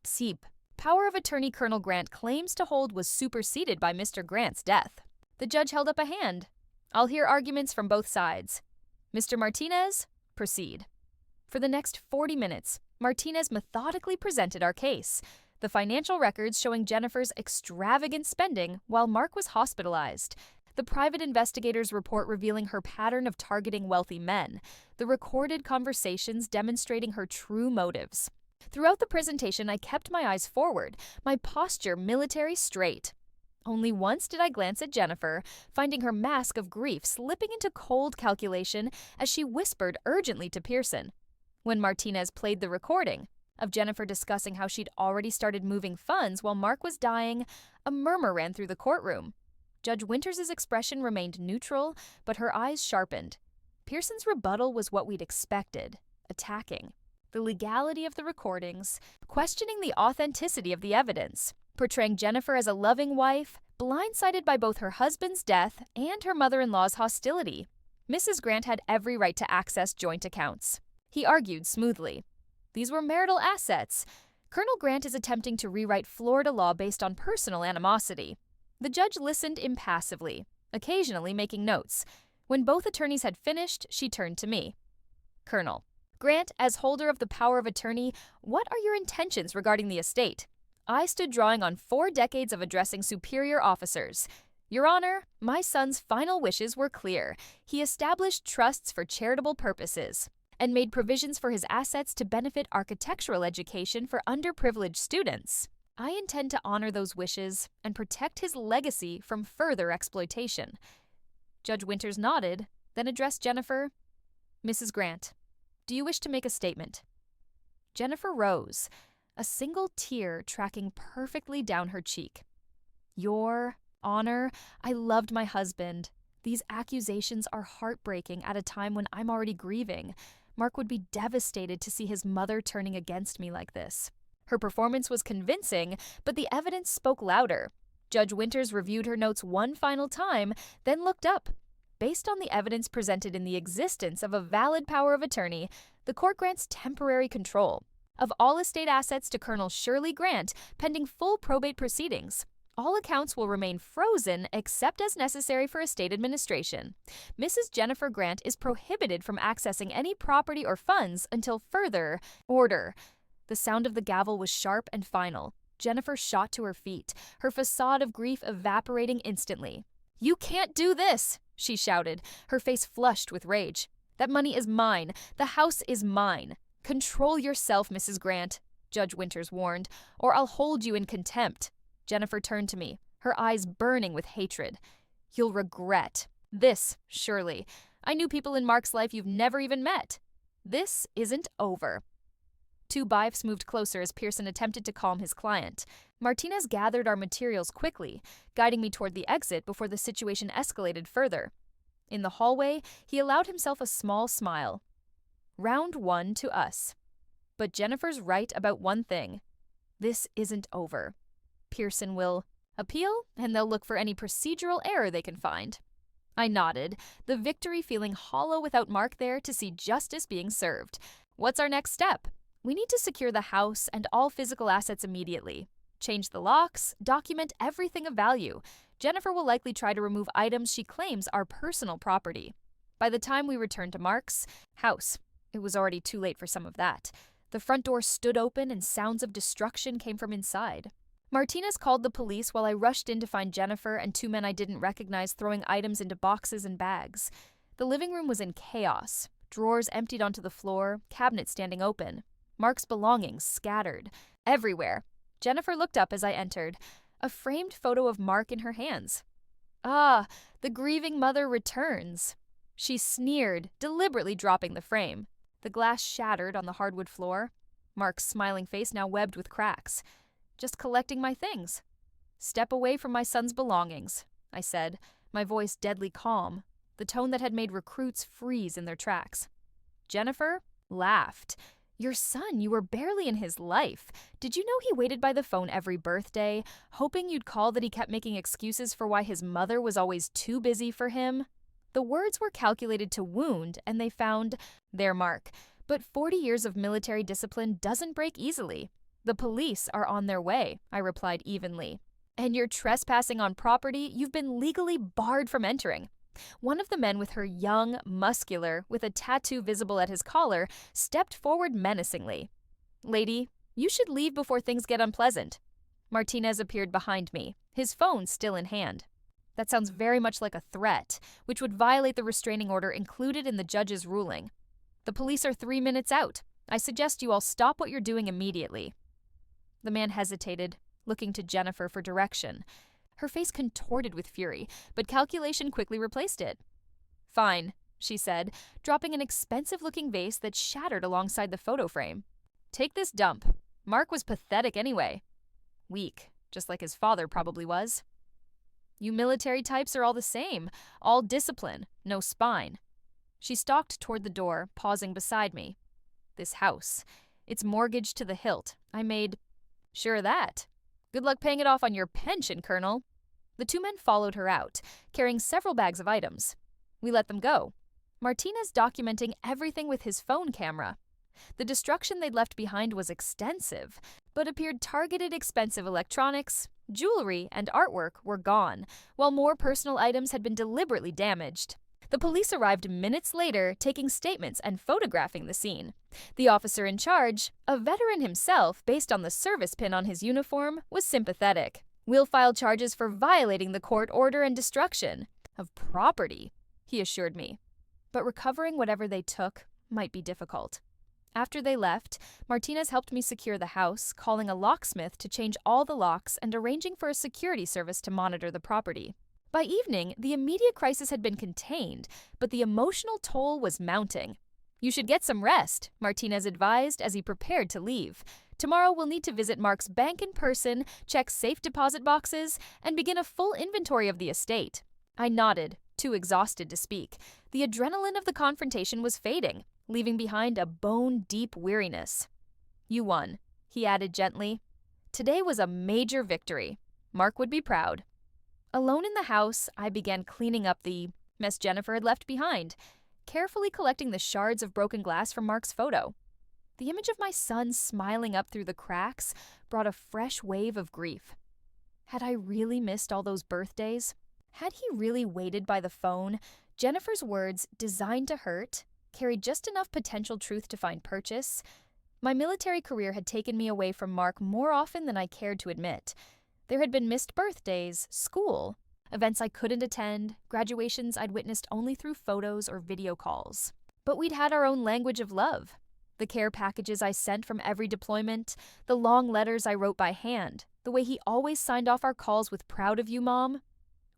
Seep. Power of attorney Colonel Grant claims to hold was superseded by Mr. Grant's death. The judge held up a hand. I'll hear arguments from both sides. Mr. Martinez, proceed. For the next 40 minutes, Martinez methodically presented our case, the financial records showing Jennifer's extravagant spending while Mark was hospitalized, the private investigator's report revealing her pattern of targeting wealthy men, the recorded conversations demonstrating her true motives. Throughout the presentation, I kept my eyes forward, my posture military straight. Only once did I glance at Jennifer, finding her mask of grief slipping into cold calculation as she whispered urgently to Pearson. When Martinez played the recording of Jennifer discussing how she'd already started moving funds while Mark was dying, a murmur ran through the courtroom. Judge Winters' expression remained neutral, but her eyes sharpened. Pearson's rebuttal was what we'd expected, attacking the legality of the recordings, questioning the authenticity of the evidence, portraying Jennifer as a loving wife, blindsided by both her husband's death and her mother-in-law's hostility. Mrs. Grant had every right to access joint accounts. He argued smoothly. These were marital assets. Colonel Grant is attempting to rewrite Florida law based on personal animosity. The judge listened impassively, occasionally making notes. When both attorneys had finished, she turned to me. Colonel Grant, as holder of the power of attorney, what are your intentions regarding the estate? I stood drawing on 4 decades of addressing superior officers. Your Honor, my son's final wishes were clear. He established trusts for charitable purposes and made provisions for his assets to benefit architectural education for underprivileged students. I intend to honor those wishes and protect his legacy from further exploitation. Judge Winters nodded, then addressed Jennifer. Mrs. Grant, do you wish to make a statement? Jennifer rose, a single tear tracking perfectly down her cheek. Your Honor, I loved my husband. These accusations are heartbreaking at a time when I'm already grieving. Mark would be devastated to see his mother turning against me like this. Her performance was convincing, but the evidence spoke louder. Judge Winters reviewed her notes one final time, then looked up. Based on the evidence presented in the existence of a valid power of attorney, the court grants temporary control of all estate assets to Colonel Shirley Grant pending full probate proceedings. All accounts will remain frozen except as necessary for estate administration. Mrs. Jennifer Grant is prohibited from accessing any property or funds until further order. The sound of the gavel was sharp and final. Jennifer shot to her feet, her facade of grief evaporating instantly. "You can't do this!" she shouted, her face flushed with rage. That money is mine. The house is mine. Control yourself, Mrs. Grant, Judge Winters warned, or I'll hold you in contempt. Jennifer turned to me, her eyes burning with hatred. You'll regret this, surely. I knew people in Mark's life you've never even met. This isn't over. Two biffs moved closer as Pearson attempted to calm his client. Martinez gathered our materials quickly, guiding me toward the exit before the situation escalated further. In the hallway, he allowed himself a small smile. Round one to us. But Jennifer's right about one thing. This isn't over. Pearson will appeal, and they'll look for any procedural error they can find. I nodded, the victory feeling hollow without Mark there to see justice being served. What's our next step? We need to secure the house and all physical assets immediately. Change the locks, document everything of value. Jennifer will likely try to remove items she claims are personal property. By the time we returned to Mark's house, it was already too late for some of that. The front door stood open and sounds of destruction came from inside. Martinez called the police while I rushed in to find Jennifer and two men I didn't recognize throwing items into boxes and bags. The living room was in chaos. Drawers emptied onto the floor, cabinets standing open. Mark's belongings scattered. Everywhere. Jennifer looked up as I entered, a framed photo of Mark in her hands. Ah, the grieving mother returns. She sneered, deliberately dropping the frame. The glass shattered on the hardwood floor. Mark's smiling face now webbed with cracks. Just collecting my things. Step away from my son's belongings, I said, my voice deadly calm, the tone that had made recruits freeze in their tracks. Jennifer laughed. Your son, you were barely in his life. Did you know he waited by the phone every birthday, hoping you'd call that he kept making excuses for why his mother was always too busy for him? The words were calculated to wound, and they found their mark. But 40 years of military discipline doesn't break easily. The police are on their way, I replied evenly. And you're trespassing on property you've been legally barred from entering. One of the men with her young, muscular, with a tattoo visible at his collar, stepped forward menacingly. Lady, you should leave before things get unpleasant. Martinez appeared behind me, his phone still in hand. That sounds very much like a threat, which would violate the restraining order included in the judge's ruling. The police are 3 minutes out. I suggest you all stop what you're doing immediately. The man hesitated, looking to Jennifer for direction. Her face contorted with fury, but calculation quickly replaced it. Fine, she said, dropping an expensive-looking vase that shattered alongside the photo frame. Take this dump. Mark was pathetic anyway. Weak, just like his father probably was. You military types are all the same, all discipline, no spine. She stalked toward the door, pausing beside me. This house, it's mortgaged to the hilt. I made sure of that. Good luck paying it off on your pension, Colonel. The two men followed her out, carrying several bags of items. We let them go. Martinez documenting everything with his phone camera. The destruction they'd left behind was extensive, but appeared targeted expensive electronics, jewelry, and artwork were gone, while more personal items had been deliberately damaged. The police arrived minutes later, taking statements and photographing the scene. The officer in charge, a veteran himself based on the service pin on his uniform, was sympathetic. We'll file charges for violating the court order and destruction of property, he assured me. But recovering whatever they took might be difficult. After they left, Martinez helped me secure the house, calling a locksmith to change all the locks and arranging for a security service to monitor the property. By evening, the immediate crisis had been contained, but the emotional toll was mounting. You should get some rest, Martinez advised as he prepared to leave. Tomorrow we'll need to visit Mark's bank in person, check safe deposit boxes, and begin a full inventory of the estate. I nodded, too exhausted to speak. The adrenaline of the confrontation was fading, leaving behind a bone-deep weariness. You won, he added gently. Today was a major victory. Mark would be proud. Alone in the house, I began cleaning up the mess Jennifer had left behind, carefully collecting the shards of broken glass from Mark's photo. The image of my son smiling up through the cracks brought a fresh wave of grief. Had I really missed all those birthdays? Had he really waited by the phone? Jennifer's words, designed to hurt, carried just enough potential truth to find purchase. My military career had taken me away from Mark more often than I cared to admit. There had been missed birthdays, school, events I couldn't attend, graduations I'd witnessed only through photos or video calls. But we'd had our own language of love. The care packages I sent from every deployment, the long letters I wrote by hand, the way he always signed off our calls with "proud of you, Mom."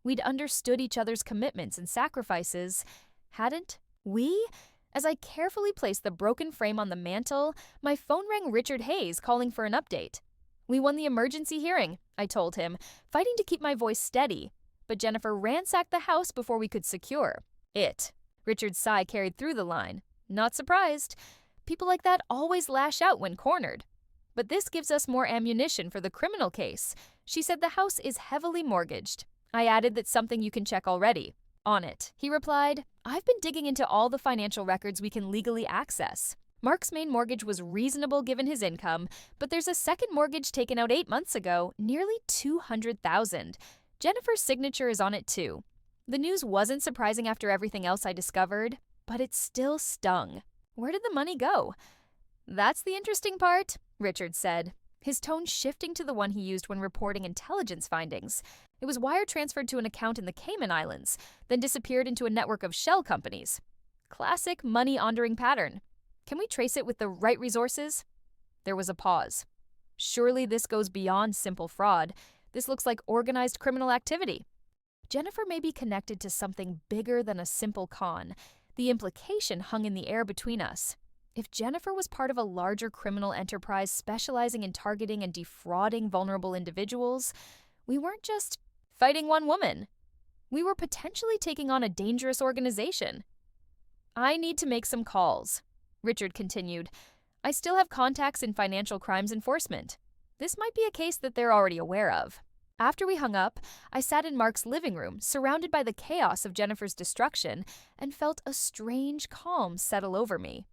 We'd understood each other's commitments and sacrifices, hadn't we? As I carefully placed the broken frame on the mantel, my phone rang Richard Hayes calling for an update. "We won the emergency hearing," I told him, fighting to keep my voice steady. But Jennifer ransacked the house before we could secure it. Richard's sigh carried through the line. "Not surprised. People like that always lash out when cornered. But this gives us more ammunition for the criminal case. She said the house is heavily mortgaged. I added that's something you can check already." "On it," he replied. "I've been digging into all the financial records we can legally access. Mark's main mortgage was reasonable given his income, but there's a second mortgage taken out 8 months ago, nearly $200,000. Jennifer's signature is on it too." The news wasn't surprising after everything else I discovered, but it still stung. Where did the money go? "That's the interesting part," Richard said, his tone shifting to the one he used when reporting intelligence findings. "It was wire transferred to an account in the Cayman Islands, then disappeared into a network of shell companies. Classic money laundering pattern. Can we trace it with the right resources?" There was a pause. "Surely this goes beyond simple fraud. This looks like organized criminal activity." Jennifer may be connected to something bigger than a simple con. The implication hung in the air between us. If Jennifer was part of a larger criminal enterprise specializing in targeting and defrauding vulnerable individuals, we weren't just fighting one woman. We were potentially taking on a dangerous organization. "I need to make some calls," Richard continued. "I still have contacts in financial crimes enforcement. This might be a case that they're already aware of." After we hung up, I sat in Mark's living room, surrounded by the chaos of Jennifer's destruction, and felt a strange calm settle over me.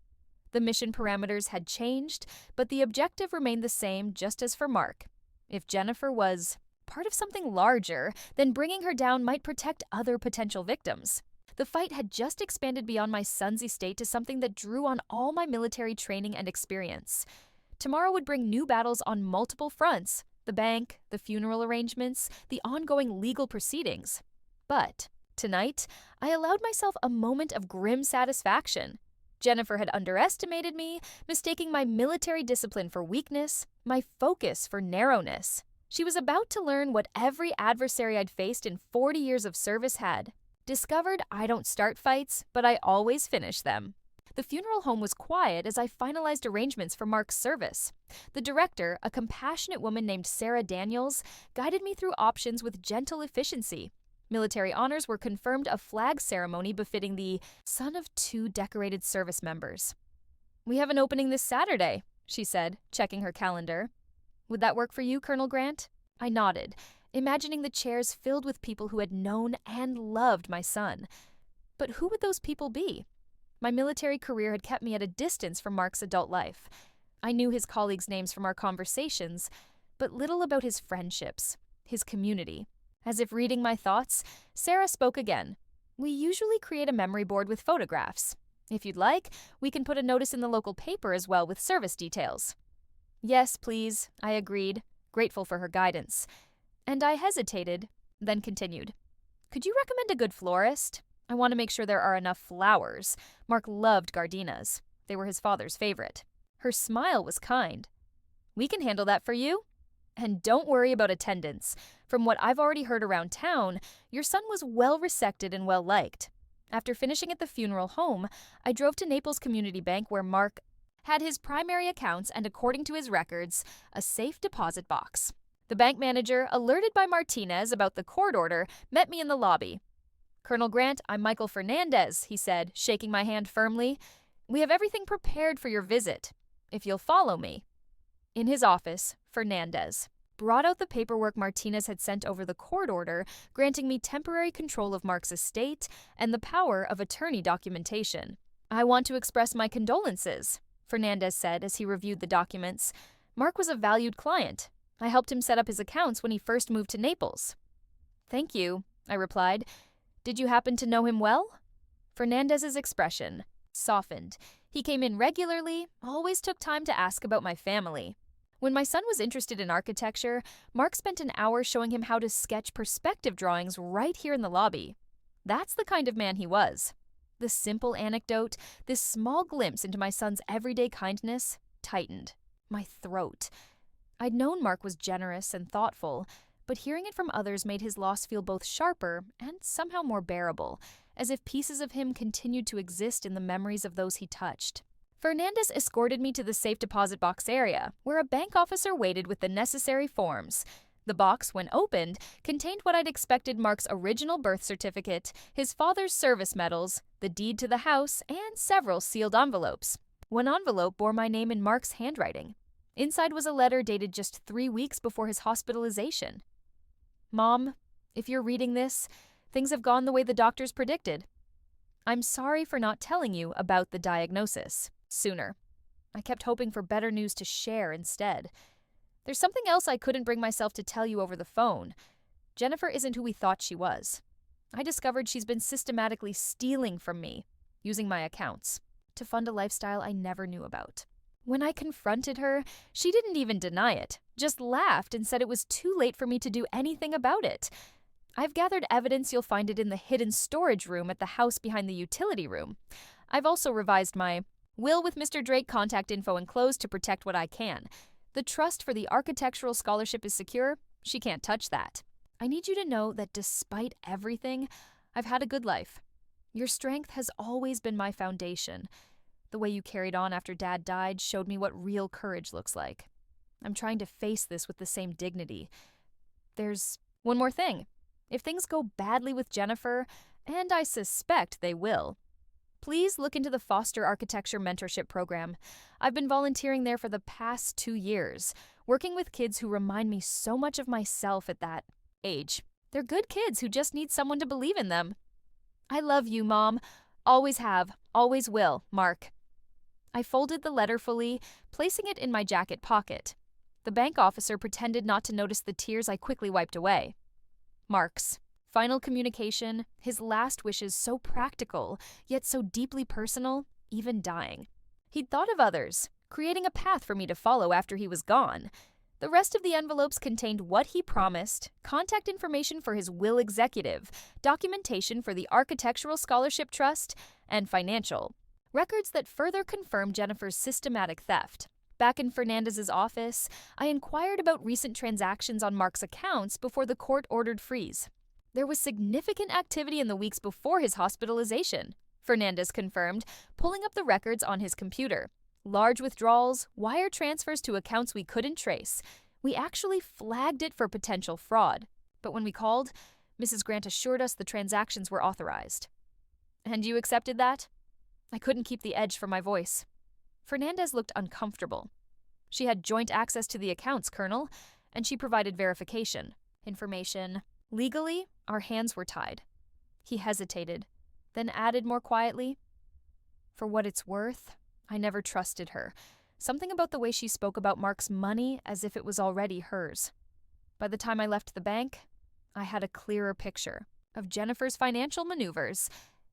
The mission parameters had changed, but the objective remained the same just as for Mark. If Jennifer was part of something larger, then bringing her down might protect other potential victims. The fight had just expanded beyond my son's estate to something that drew on all my military training and experience. Tomorrow would bring new battles on multiple fronts: the bank, the funeral arrangements, the ongoing legal proceedings. But tonight, I allowed myself a moment of grim satisfaction. Jennifer had underestimated me, mistaking my military discipline for weakness, my focus for narrowness. She was about to learn what every adversary I'd faced in 40 years of service had. Discovered I don't start fights, but I always finish them. The funeral home was quiet as I finalized arrangements for Mark's service. The director, a compassionate woman named Sarah Daniels, guided me through options with gentle efficiency. Military honors were confirmed, a flag ceremony befitting the son of 2 decorated service members. "We have an opening this Saturday," she said, checking her calendar. "Would that work for you, Colonel Grant?" I nodded, imagining the chairs filled with people who had known and loved my son. But who would those people be? My military career had kept me at a distance from Mark's adult life. I knew his colleagues' names from our conversations, but little about his friendships, his community. As if reading my thoughts, Sarah spoke again. "We usually create a memory board with photographs. If you'd like, we can put a notice in the local paper as well with service details." "Yes, please," I agreed, grateful for her guidance. And I hesitated, then continued. "Could you recommend a good florist? I want to make sure there are enough flowers. Mark loved gardenias. They were his father's favorite." Her smile was kind. "We can handle that for you. And don't worry about attendance. From what I've already heard around town, your son was well respected and well liked." After finishing at the funeral home, I drove to Naples Community Bank where Mark had his primary accounts and, according to his records, a safe deposit box. The bank manager, alerted by Martinez about the court order, met me in the lobby. "Colonel Grant, I'm Michael Fernandez," he said, shaking my hand firmly. "We have everything prepared for your visit, if you'll follow me." In his office, Fernandez brought out the paperwork Martinez had sent over the court order, granting me temporary control of Mark's estate and the power of attorney documentation. "I want to express my condolences," Fernandez said as he reviewed the documents. "Mark was a valued client. I helped him set up his accounts when he first moved to Naples." "Thank you," I replied. "Did you happen to know him well?" Fernandez's expression softened. He came in regularly, always took time to ask about my family. When my son was interested in architecture, Mark spent an hour showing him how to sketch perspective drawings right here in the lobby. That's the kind of man he was. the simple anecdote, this small glimpse into my son's everyday kindness, tightened my throat. I'd known Mark was generous and thoughtful, but hearing it from others made his loss feel both sharper and somehow more bearable, as if pieces of him continued to exist in the memories of those he touched. Fernandez escorted me to the safe deposit box area, where a bank officer waited with the necessary forms. The box, when opened, contained what I'd expected: Mark's original birth certificate, his father's service medals, the deed to the house, and several sealed envelopes. One envelope bore my name in Mark's handwriting. Inside was a letter dated just 3 weeks before his hospitalization. "Mom, if you're reading this, things have gone the way the doctors predicted. I'm sorry for not telling you about the diagnosis sooner. I kept hoping for better news to share instead. There's something else I couldn't bring myself to tell you over the phone. Jennifer isn't who we thought she was. I discovered she's been systematically stealing from me, using my accounts, to fund a lifestyle I never knew about. When I confronted her, she didn't even deny it, just laughed and said it was too late for me to do anything about it. I've gathered evidence. You'll find it in the hidden storage room at the house behind the utility room. I've also revised my will with Mr. Drake contact info enclosed to protect what I can. The trust for the architectural scholarship is secure. She can't touch that. I need you to know that despite everything, I've had a good life. Your strength has always been my foundation. The way you carried on after Dad died showed me what real courage looks like. I'm trying to face this with the same dignity. There's one more thing. If things go badly with Jennifer, and I suspect they will, please look into the Foster Architecture Mentorship Program. I've been volunteering there for the past 2 years, working with kids who remind me so much of myself at that age. They're good kids who just need someone to believe in them. I love you, Mom. Always have, always will, Mark." I folded the letter fully, placing it in my jacket pocket. The bank officer pretended not to notice the tears I quickly wiped away. Mark's final communication, his last wishes, so practical, yet so deeply personal, even dying. He'd thought of others, creating a path for me to follow after he was gone. The rest of the envelopes contained what he promised: contact information for his will executive, documentation for the Architectural Scholarship Trust, and financial records that further confirmed Jennifer's systematic theft. Back in Fernandez's office, I inquired about recent transactions on Mark's accounts before the court-ordered freeze. There was significant activity in the weeks before his hospitalization, Fernandez confirmed, pulling up the records on his computer. Large withdrawals, wire transfers to accounts we couldn't trace. We actually flagged it for potential fraud. But when we called, Mrs. Grant assured us the transactions were authorized. "And you accepted that?" I couldn't keep the edge from my voice. Fernandez looked uncomfortable. "She had joint access to the accounts, Colonel, and she provided verification. Information. Legally, our hands were tied." He hesitated, then added more quietly, "For what it's worth, I never trusted her. Something about the way she spoke about Mark's money as if it was already hers. By the time I left the bank, I had a clearer picture of Jennifer's financial maneuvers,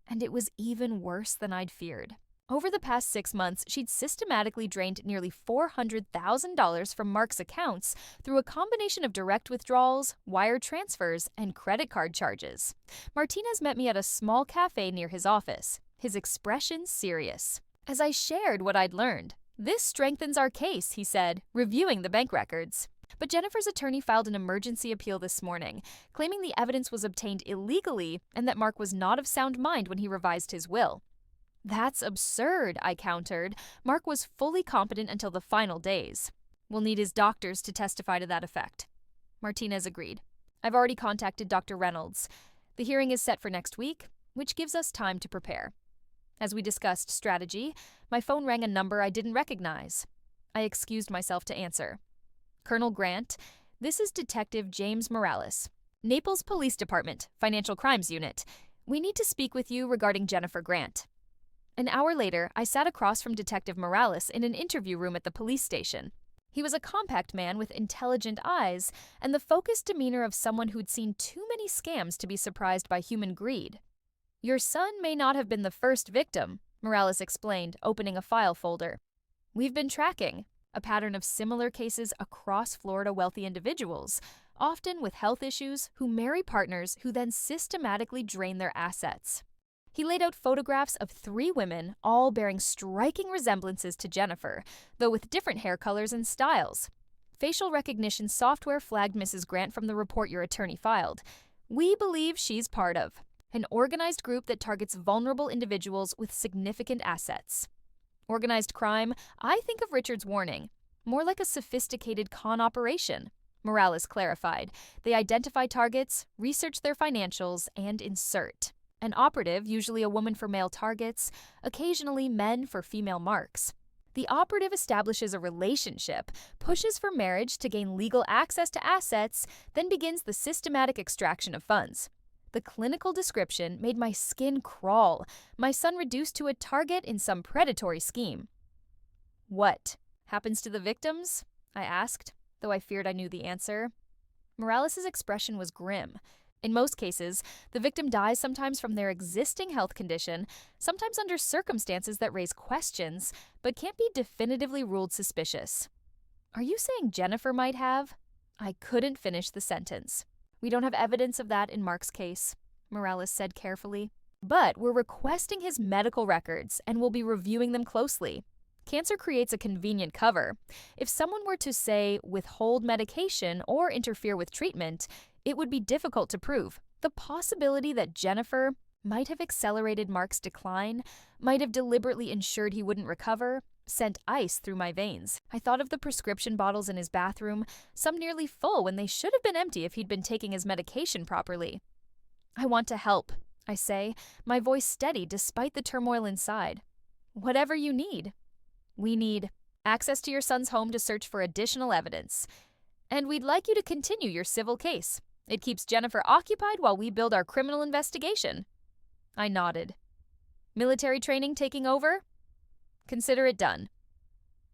and it was even worse than I'd feared. Over the past 6 months, she'd systematically drained nearly $400,000 from Mark's accounts through a combination of direct withdrawals, wire transfers, and credit card charges. Martinez met me at a small cafe near his office, his expression serious. As I shared what I'd learned, "This strengthens our case," he said, reviewing the bank records. But Jennifer's attorney filed an emergency appeal this morning, claiming the evidence was obtained illegally and that Mark was not of sound mind when he revised his will. "That's absurd," I countered. "Mark was fully competent until the final days. We'll need his doctors to testify to that effect." Martinez agreed. "I've already contacted Dr. Reynolds. The hearing is set for next week, which gives us time to prepare." As we discussed strategy, my phone rang a number I didn't recognize. I excused myself to answer. "Colonel Grant, this is Detective James Morales, Naples Police Department, Financial Crimes Unit. We need to speak with you regarding Jennifer Grant." An hour later, I sat across from Detective Morales in an interview room at the police station. He was a compact man with intelligent eyes and the focused demeanor of someone who'd seen too many scams to be surprised by human greed. "Your son may not have been the first victim," Morales explained, opening a file folder. "We've been tracking a pattern of similar cases across Florida wealthy individuals, often with health issues, who marry partners who then systematically drain their assets. He laid out photographs of 3 women, all bearing striking resemblances to Jennifer, though with different hair colors and styles. Facial recognition software flagged Mrs. Grant from the report your attorney filed. We believe she's part of an organized group that targets vulnerable individuals with significant assets. Organized crime, I think of Richard's warning, more like a sophisticated con operation. Morales clarified. They identify targets, research their financials, and insert. An operative, usually a woman for male targets, occasionally men for female marks. The operative establishes a relationship, pushes for marriage to gain legal access to assets, then begins the systematic extraction of funds. The clinical description made my skin crawl, my son reduced to a target in some predatory scheme. What happens to the victims? I asked, though I feared I knew the answer. Morales' expression was grim. In most cases, the victim dies sometimes from their existing health condition, sometimes under circumstances that raise questions, but can't be definitively ruled suspicious. Are you saying Jennifer might have? I couldn't finish the sentence. We don't have evidence of that in Mark's case, Morales said carefully. But we're requesting his medical records and we'll be reviewing them closely. Cancer creates a convenient cover. If someone were to, say, withhold medication or interfere with treatment, it would be difficult to prove. The possibility that Jennifer might have accelerated Mark's decline, might have deliberately ensured he wouldn't recover, sent ice through my veins. I thought of the prescription bottles in his bathroom, some nearly full when they should have been empty if he'd been taking his medication properly. I want to help, I say, my voice steady despite the turmoil inside. Whatever you need. We need access to your son's home to search for additional evidence. And we'd like you to continue your civil case. It keeps Jennifer occupied while we build our criminal investigation. I nodded. Military training taking over? Consider it done.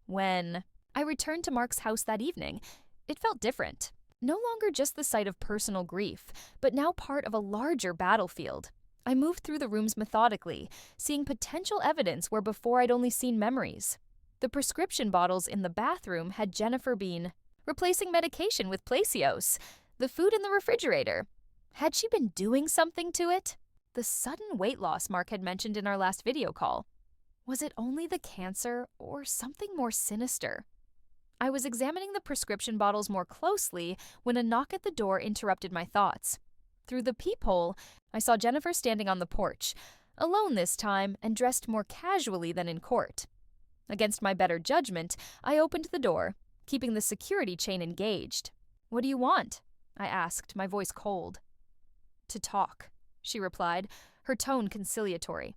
When I returned to Mark's house that evening, it felt different. No longer just the site of personal grief, but now part of a larger battlefield. I moved through the rooms methodically, seeing potential evidence where before I'd only seen memories. The prescription bottles in the bathroom had Jennifer been replacing medication with Placios. The food in the refrigerator. Had she been doing something to it? The sudden weight loss Mark had mentioned in our last video call. Was it only the cancer or something more sinister? I was examining the prescription bottles more closely when a knock at the door interrupted my thoughts. Through the peephole, I saw Jennifer standing on the porch, alone this time and dressed more casually than in court. Against my better judgment, I opened the door, keeping the security chain engaged. What do you want? I asked, my voice cold. To talk, she replied, her tone conciliatory.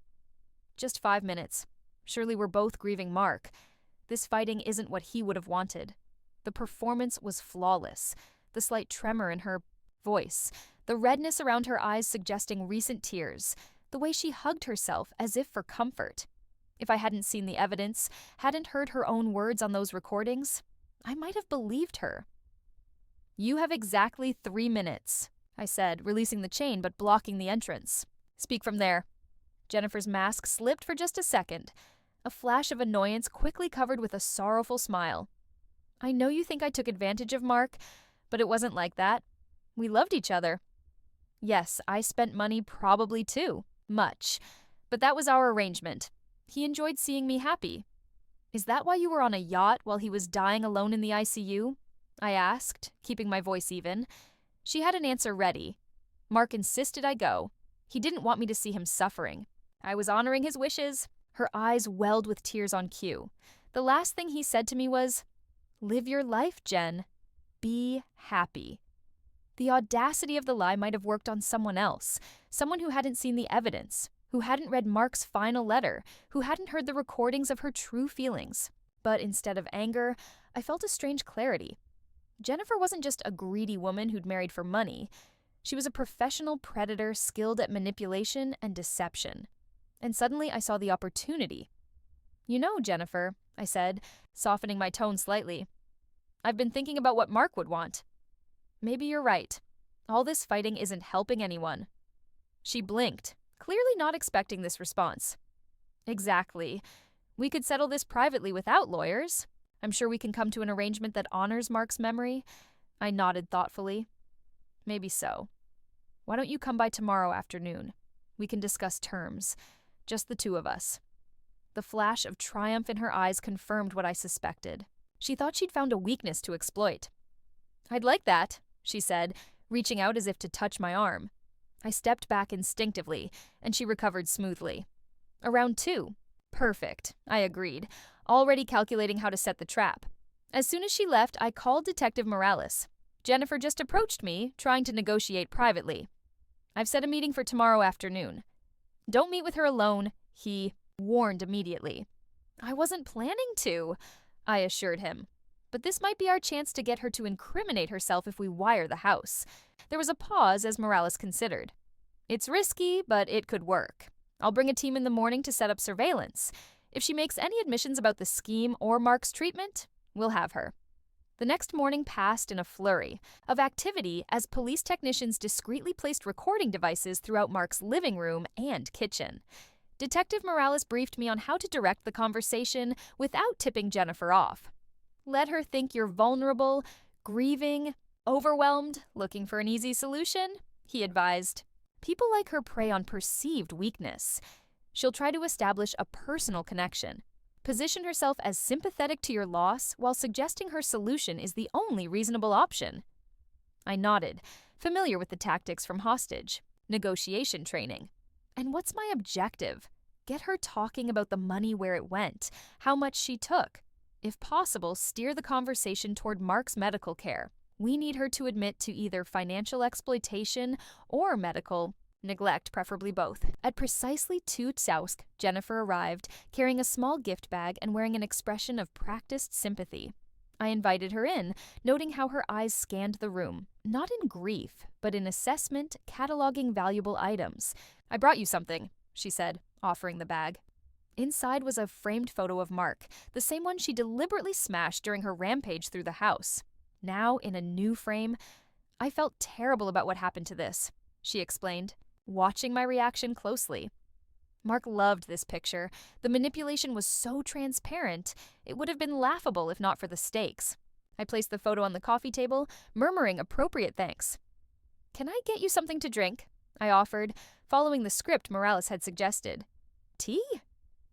Just 5 minutes. Surely we're both grieving Mark. This fighting isn't what he would have wanted. The performance was flawless. The slight tremor in her voice, the redness around her eyes suggesting recent tears, the way she hugged herself as if for comfort. If I hadn't seen the evidence, hadn't heard her own words on those recordings, I might have believed her. You have exactly 3 minutes, I said, releasing the chain but blocking the entrance. Speak from there. Jennifer's mask slipped for just a second. A flash of annoyance quickly covered with a sorrowful smile. I know you think I took advantage of Mark, but it wasn't like that. We loved each other. Yes, I spent money probably too. Much. But that was our arrangement. He enjoyed seeing me happy. Is that why you were on a yacht while he was dying alone in the ICU? I asked, keeping my voice even. She had an answer ready. Mark insisted I go. He didn't want me to see him suffering. I was honoring his wishes. Her eyes welled with tears on cue. The last thing he said to me was, "Live your life, Jen. Be happy." The audacity of the lie might have worked on someone else, someone who hadn't seen the evidence, who hadn't read Mark's final letter, who hadn't heard the recordings of her true feelings. But instead of anger, I felt a strange clarity. Jennifer wasn't just a greedy woman who'd married for money. She was a professional predator skilled at manipulation and deception. And suddenly I saw the opportunity. You know, Jennifer, I said, softening my tone slightly, I've been thinking about what Mark would want. Maybe you're right. All this fighting isn't helping anyone. She blinked, clearly not expecting this response. Exactly. We could settle this privately without lawyers. I'm sure we can come to an arrangement that honors Mark's memory. I nodded thoughtfully. Maybe so. Why don't you come by tomorrow afternoon? We can discuss terms. Just the two of us." The flash of triumph in her eyes confirmed what I suspected. She thought she'd found a weakness to exploit. "I'd like that," she said, reaching out as if to touch my arm. I stepped back instinctively, and she recovered smoothly. "Around 2. "Perfect," I agreed, already calculating how to set the trap. As soon as she left, I called Detective Morales. Jennifer just approached me, trying to negotiate privately. "I've set a meeting for tomorrow afternoon." "Don't meet with her alone," he warned immediately. "I wasn't planning to," I assured him. "But this might be our chance to get her to incriminate herself if we wire the house." There was a pause as Morales considered. "It's risky, but it could work. I'll bring a team in the morning to set up surveillance. If she makes any admissions about the scheme or Mark's treatment, we'll have her." The next morning passed in a flurry of activity as police technicians discreetly placed recording devices throughout Mark's living room and kitchen. Detective Morales briefed me on how to direct the conversation without tipping Jennifer off. "Let her think you're vulnerable, grieving, overwhelmed, looking for an easy solution," he advised. "People like her prey on perceived weakness. She'll try to establish a personal connection. Position herself as sympathetic to your loss while suggesting her solution is the only reasonable option." I nodded, familiar with the tactics from hostage negotiation training. And what's my objective? Get her talking about the money, where it went, how much she took. If possible, steer the conversation toward Mark's medical care. We need her to admit to either financial exploitation or medical neglect, preferably both. At precisely 2 Tausk, Jennifer arrived, carrying a small gift bag and wearing an expression of practiced sympathy. I invited her in, noting how her eyes scanned the room, not in grief, but in assessment, cataloging valuable items. "I brought you something," she said, offering the bag. Inside was a framed photo of Mark, the same one she deliberately smashed during her rampage through the house. Now, in a new frame, "I felt terrible about what happened to this," she explained, watching my reaction closely. Mark loved this picture. The manipulation was so transparent, it would have been laughable if not for the stakes. I placed the photo on the coffee table, murmuring appropriate thanks. "Can I get you something to drink?" I offered, following the script Morales had suggested. "Tea?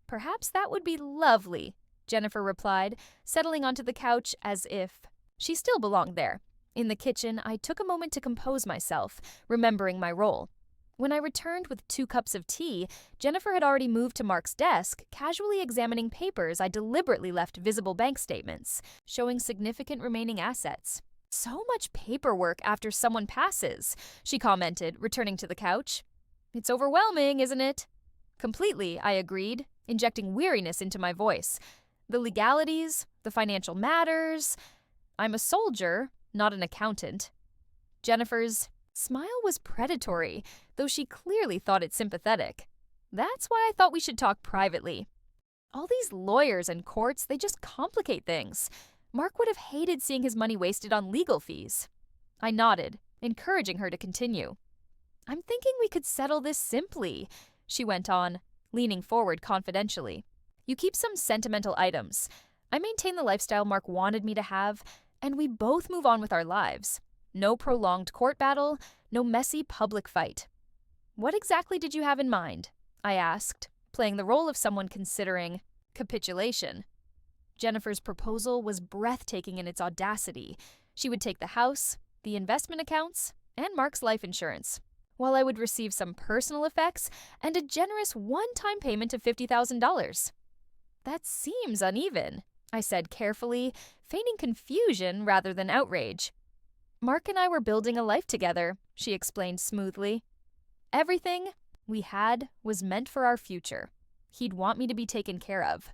Perhaps that would be lovely," Jennifer replied, settling onto the couch as if she still belonged there. In the kitchen, I took a moment to compose myself, remembering my role. When I returned with 2 cups of tea, Jennifer had already moved to Mark's desk, casually examining papers I deliberately left visible bank statements, showing significant remaining assets. "So much paperwork after someone passes," she commented, returning to the couch. "It's overwhelming, isn't it?" "Completely," I agreed, injecting weariness into my voice. "The legalities, the financial matters. I'm a soldier, not an accountant." Jennifer's smile was predatory, though she clearly thought it sympathetic. "That's why I thought we should talk privately. All these lawyers and courts, they just complicate things. Mark would have hated seeing his money wasted on legal fees." I nodded, encouraging her to continue. "I'm thinking we could settle this simply," she went on, leaning forward confidentially. "You keep some sentimental items. I maintain the lifestyle Mark wanted me to have, and we both move on with our lives. No prolonged court battle, no messy public fight." "What exactly did you have in mind?" I asked, playing the role of someone considering capitulation. Jennifer's proposal was breathtaking in its audacity. She would take the house, the investment accounts, and Mark's life insurance, while I would receive some personal effects and a generous one-time payment of $50,000. "That seems uneven," I said carefully, feigning confusion rather than outrage. "Mark and I were building a life together," she explained smoothly. "Everything we had was meant for our future. He'd want me to be taken care of."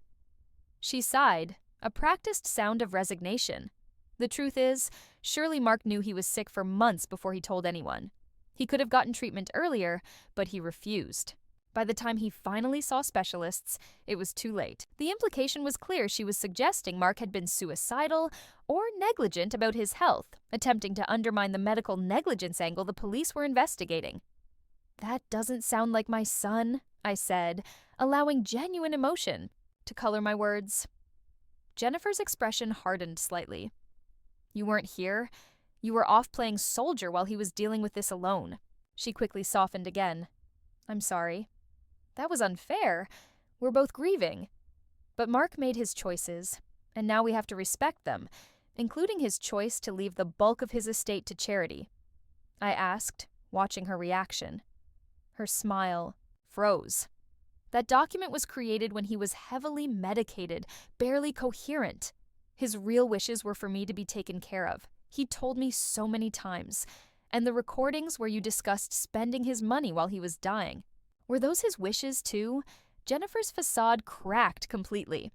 She sighed, a practiced sound of resignation. The truth is, surely Mark knew he was sick for months before he told anyone. He could have gotten treatment earlier, but he refused. By the time he finally saw specialists, it was too late. The implication was clear. She was suggesting Mark had been suicidal or negligent about his health, attempting to undermine the medical negligence angle the police were investigating. "That doesn't sound like my son," I said, allowing genuine emotion to color my words. Jennifer's expression hardened slightly. "You weren't here. You were off playing soldier while he was dealing with this alone." She quickly softened again. I'm sorry. That was unfair. We're both grieving. But Mark made his choices, and now we have to respect them, including his choice to leave the bulk of his estate to charity. I asked, watching her reaction. Her smile froze. That document was created when he was heavily medicated, barely coherent. His real wishes were for me to be taken care of. He told me so many times. And the recordings where you discussed spending his money while he was dying. Were those his wishes, too? Jennifer's facade cracked completely.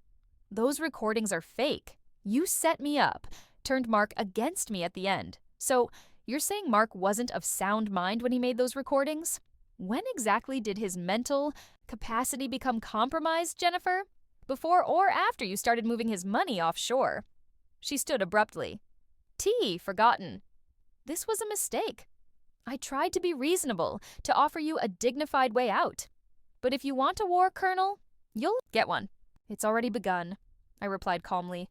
Those recordings are fake. You set me up, turned Mark against me at the end. So, you're saying Mark wasn't of sound mind when he made those recordings? When exactly did his mental capacity become compromised, Jennifer? Before or after you started moving his money offshore? She stood abruptly. Forgotten. This was a mistake. I tried to be reasonable, to offer you a dignified way out. But if you want a war, Colonel, you'll get one. It's already begun, I replied calmly.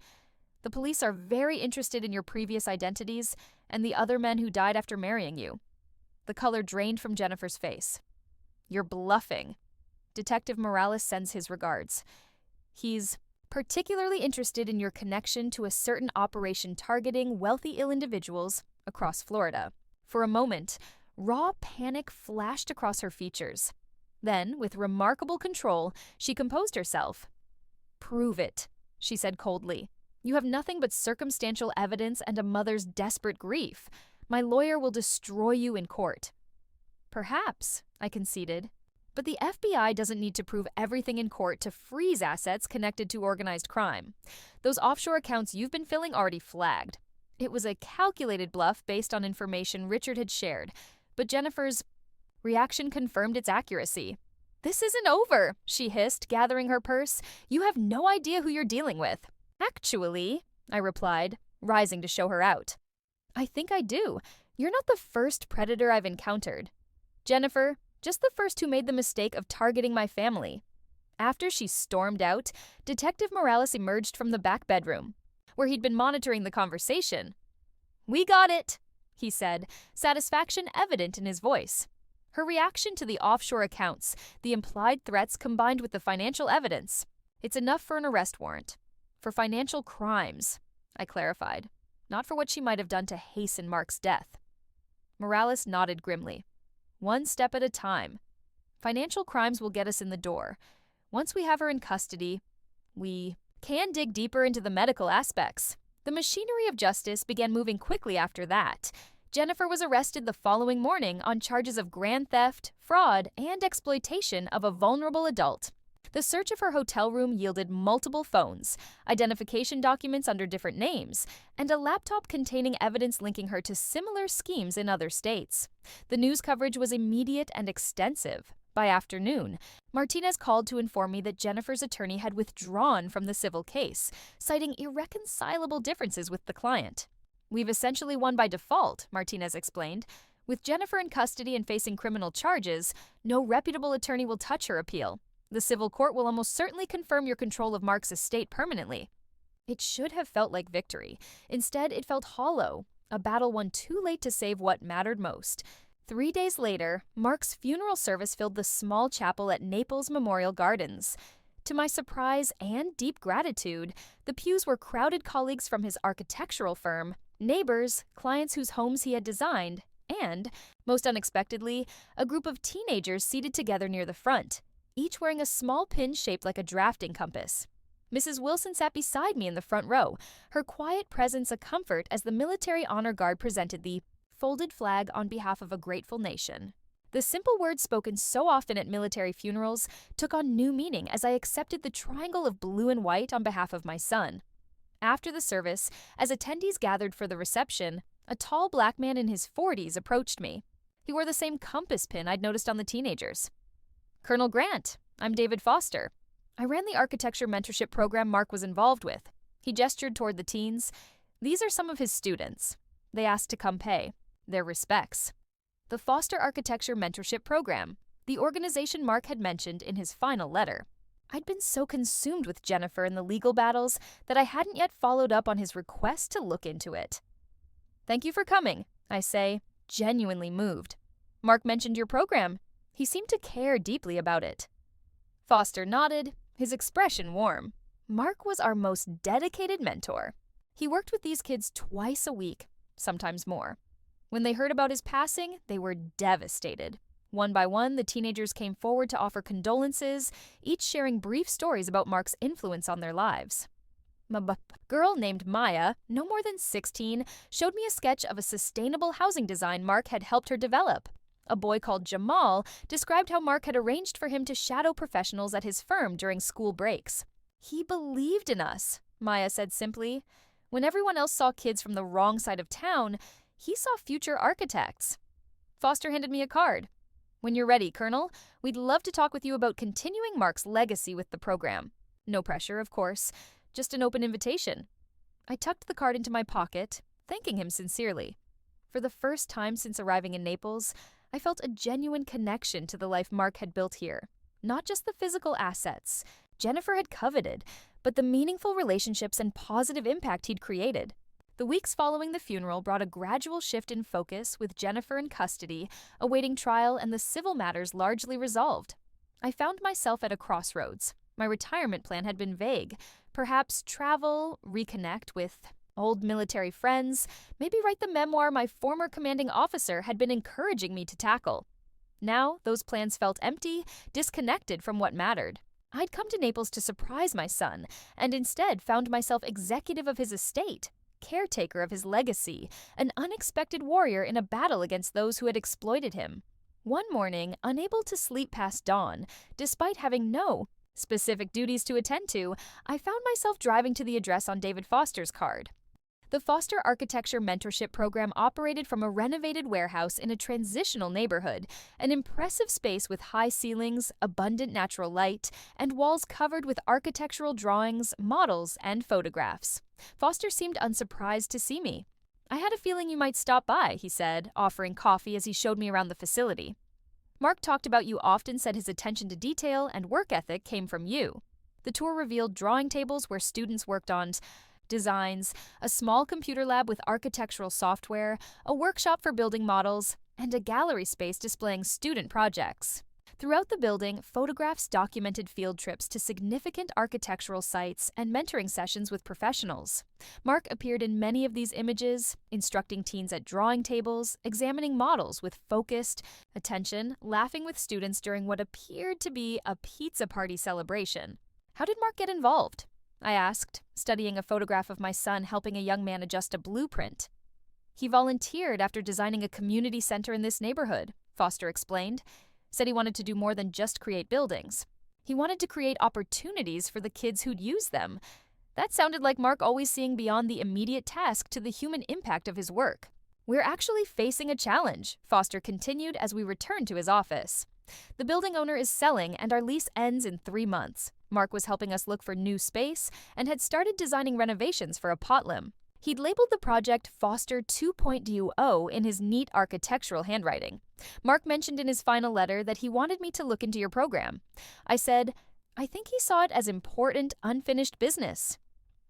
The police are very interested in your previous identities and the other men who died after marrying you. The color drained from Jennifer's face. You're bluffing. Detective Morales sends his regards. He's particularly interested in your connection to a certain operation targeting wealthy ill individuals across Florida. For a moment, raw panic flashed across her features. Then, with remarkable control, she composed herself. Prove it, she said coldly. You have nothing but circumstantial evidence and a mother's desperate grief. My lawyer will destroy you in court. Perhaps, I conceded. But the FBI doesn't need to prove everything in court to freeze assets connected to organized crime. Those offshore accounts you've been filling already flagged. It was a calculated bluff based on information Richard had shared, but Jennifer's reaction confirmed its accuracy. This isn't over, she hissed, gathering her purse. You have no idea who you're dealing with. Actually, I replied, rising to show her out. I think I do. You're not the first predator I've encountered. Jennifer, just the first who made the mistake of targeting my family. After she stormed out, Detective Morales emerged from the back bedroom, where he'd been monitoring the conversation. We got it, he said, satisfaction evident in his voice. Her reaction to the offshore accounts, the implied threats combined with the financial evidence. It's enough for an arrest warrant. For financial crimes, I clarified, not for what she might have done to hasten Mark's death. Morales nodded grimly. One step at a time. Financial crimes will get us in the door. Once we have her in custody, we can dig deeper into the medical aspects. The machinery of justice began moving quickly after that. Jennifer was arrested the following morning on charges of grand theft, fraud, and exploitation of a vulnerable adult. The search of her hotel room yielded multiple phones, identification documents under different names, and a laptop containing evidence linking her to similar schemes in other states. The news coverage was immediate and extensive. By afternoon, Martinez called to inform me that Jennifer's attorney had withdrawn from the civil case, citing irreconcilable differences with the client. We've essentially won by default, Martinez explained. With Jennifer in custody and facing criminal charges, no reputable attorney will touch her appeal. The civil court will almost certainly confirm your control of Mark's estate permanently. It should have felt like victory. Instead, it felt hollow, a battle won too late to save what mattered most. 3 days later, Mark's funeral service filled the small chapel at Naples Memorial Gardens. To my surprise and deep gratitude, the pews were crowded colleagues from his architectural firm, neighbors, clients whose homes he had designed, and, most unexpectedly, a group of teenagers seated together near the front, each wearing a small pin shaped like a drafting compass. Mrs. Wilson sat beside me in the front row, her quiet presence a comfort as the military honor guard presented the folded flag on behalf of a grateful nation. The simple words spoken so often at military funerals took on new meaning as I accepted the triangle of blue and white on behalf of my son. After the service, as attendees gathered for the reception, a tall black man in his 40s approached me. He wore the same compass pin I'd noticed on the teenagers. Colonel Grant, I'm David Foster. I ran the architecture mentorship program Mark was involved with. He gestured toward the teens. These are some of his students. They asked to come pay their respects. The Foster Architecture Mentorship Program, the organization Mark had mentioned in his final letter. I'd been so consumed with Jennifer in the legal battles that I hadn't yet followed up on his request to look into it. Thank you for coming, I say, genuinely moved. Mark mentioned your program. He seemed to care deeply about it. Foster nodded, his expression warm. Mark was our most dedicated mentor. He worked with these kids twice a week, sometimes more. When they heard about his passing, they were devastated. One by one, the teenagers came forward to offer condolences, each sharing brief stories about Mark's influence on their lives. A girl named Maya, no more than 16, showed me a sketch of a sustainable housing design Mark had helped her develop. A boy called Jamal described how Mark had arranged for him to shadow professionals at his firm during school breaks. "He believed in us," Maya said simply. "When everyone else saw kids from the wrong side of town, he saw future architects." Foster handed me a card. "When you're ready, Colonel, we'd love to talk with you about continuing Mark's legacy with the program. No pressure, of course, just an open invitation." I tucked the card into my pocket, thanking him sincerely. For the first time since arriving in Naples, I felt a genuine connection to the life Mark had built here. Not just the physical assets Jennifer had coveted, but the meaningful relationships and positive impact he'd created. The weeks following the funeral brought a gradual shift in focus, with Jennifer in custody, awaiting trial, and the civil matters largely resolved. I found myself at a crossroads. My retirement plan had been vague. Perhaps travel, reconnect with old military friends, maybe write the memoir my former commanding officer had been encouraging me to tackle. Now, those plans felt empty, disconnected from what mattered. I'd come to Naples to surprise my son, and instead found myself executive of his estate, caretaker of his legacy, an unexpected warrior in a battle against those who had exploited him. One morning, unable to sleep past dawn, despite having no specific duties to attend to, I found myself driving to the address on David Foster's card. The Foster Architecture Mentorship Program operated from a renovated warehouse in a transitional neighborhood, an impressive space with high ceilings, abundant natural light, and walls covered with architectural drawings, models, and photographs. Foster seemed unsurprised to see me. "I had a feeling you might stop by," he said, offering coffee as he showed me around the facility. "Mark talked about you often said his attention to detail and work ethic came from you." The tour revealed drawing tables where students worked on designs, a small computer lab with architectural software, a workshop for building models, and a gallery space displaying student projects. Throughout the building, photographs documented field trips to significant architectural sites and mentoring sessions with professionals. Mark appeared in many of these images, instructing teens at drawing tables, examining models with focused attention, laughing with students during what appeared to be a pizza party celebration. "How did Mark get involved?" I asked, studying a photograph of my son helping a young man adjust a blueprint. "He volunteered after designing a community center in this neighborhood," Foster explained. "Said he wanted to do more than just create buildings. He wanted to create opportunities for the kids who'd use them." That sounded like Mark always seeing beyond the immediate task to the human impact of his work. "We're actually facing a challenge," Foster continued as we returned to his office. "The building owner is selling and our lease ends in 3 months. Mark was helping us look for new space and had started designing renovations for a potlim. He'd labeled the project Foster 2.0 in his neat architectural handwriting. Mark mentioned in his final letter that he wanted me to look into your program. I said, I think he saw it as important, unfinished business.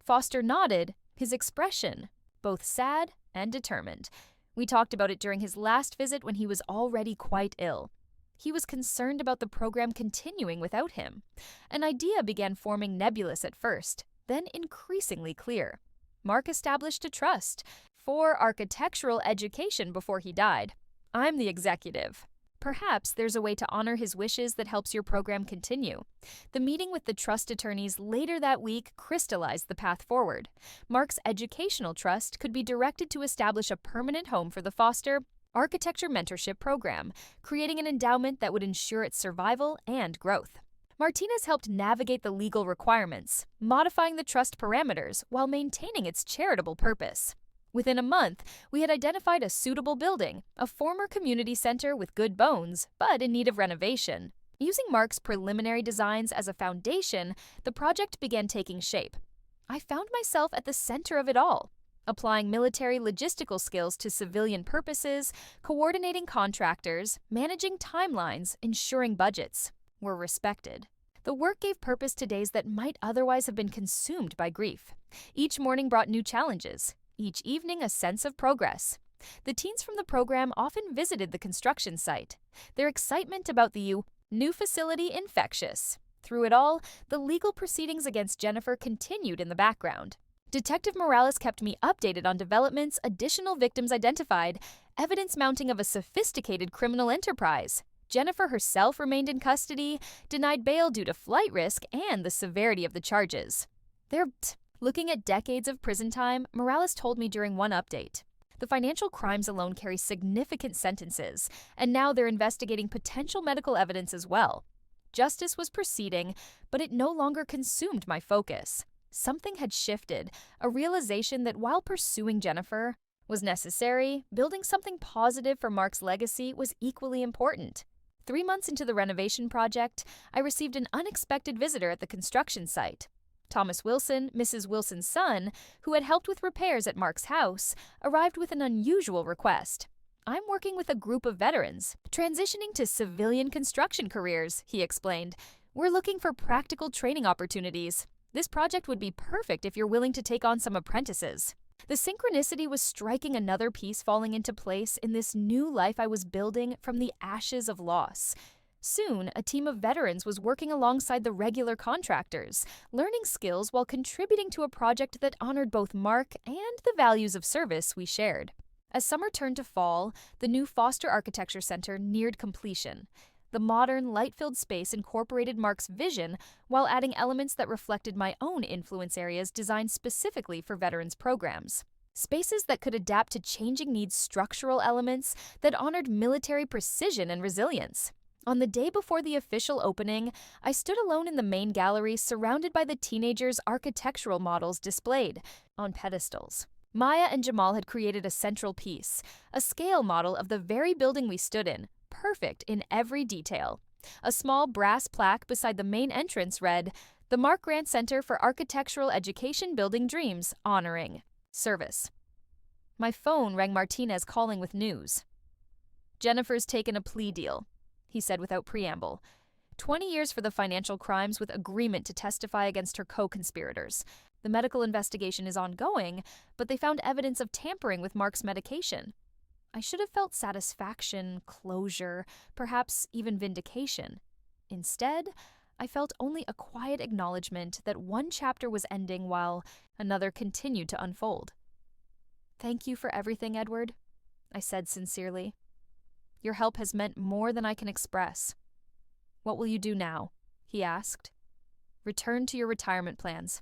Foster nodded, his expression both sad and determined. We talked about it during his last visit when he was already quite ill. He was concerned about the program continuing without him. An idea began forming nebulous at first, then increasingly clear. Mark established a trust for architectural education before he died. I'm the executive. Perhaps there's a way to honor his wishes that helps your program continue. The meeting with the trust attorneys later that week crystallized the path forward. Mark's educational trust could be directed to establish a permanent home for the Foster Architecture Mentorship Program, creating an endowment that would ensure its survival and growth. Martinez helped navigate the legal requirements, modifying the trust parameters while maintaining its charitable purpose. Within a month, we had identified a suitable building, a former community center with good bones, but in need of renovation. Using Mark's preliminary designs as a foundation, the project began taking shape. I found myself at the center of it all, applying military logistical skills to civilian purposes, coordinating contractors, managing timelines, ensuring budgets were respected. The work gave purpose to days that might otherwise have been consumed by grief. Each morning brought new challenges, each evening a sense of progress. The teens from the program often visited the construction site, their excitement about the new facility infectious. Through it all, the legal proceedings against Jennifer continued in the background. Detective Morales kept me updated on developments, additional victims identified, evidence mounting of a sophisticated criminal enterprise. Jennifer herself remained in custody, denied bail due to flight risk and the severity of the charges. Looking at decades of prison time, Morales told me during one update. The financial crimes alone carry significant sentences, and now they're investigating potential medical evidence as well. Justice was proceeding, but it no longer consumed my focus. Something had shifted, a realization that while pursuing Jennifer was necessary, building something positive for Mark's legacy was equally important. 3 months into the renovation project, I received an unexpected visitor at the construction site. Thomas Wilson, Mrs. Wilson's son, who had helped with repairs at Mark's house, arrived with an unusual request. "I'm working with a group of veterans, transitioning to civilian construction careers," he explained. "We're looking for practical training opportunities. This project would be perfect if you're willing to take on some apprentices." The synchronicity was striking another piece falling into place in this new life I was building from the ashes of loss. Soon, a team of veterans was working alongside the regular contractors, learning skills while contributing to a project that honored both Mark and the values of service we shared. As summer turned to fall, the new Foster Architecture Center neared completion. The modern, light-filled space incorporated Mark's vision while adding elements that reflected my own influence areas designed specifically for veterans programs. Spaces that could adapt to changing needs, structural elements that honored military precision and resilience. On the day before the official opening, I stood alone in the main gallery surrounded by the teenagers' architectural models displayed on pedestals. Maya and Jamal had created a central piece, a scale model of the very building we stood in, perfect in every detail. A small brass plaque beside the main entrance read, "The Mark Grant Center for Architectural Education Building Dreams, Honoring Service." My phone rang Martinez calling with news. "Jennifer's taken a plea deal," he said without preamble. 20 years for the financial crimes with agreement to testify against her co-conspirators. The medical investigation is ongoing, but they found evidence of tampering with Mark's medication. I should have felt satisfaction, closure, perhaps even vindication. Instead, I felt only a quiet acknowledgement that one chapter was ending while another continued to unfold. "Thank you for everything, Edward," I said sincerely. "Your help has meant more than I can express." "What will you do now?" he asked. "Return to your retirement plans."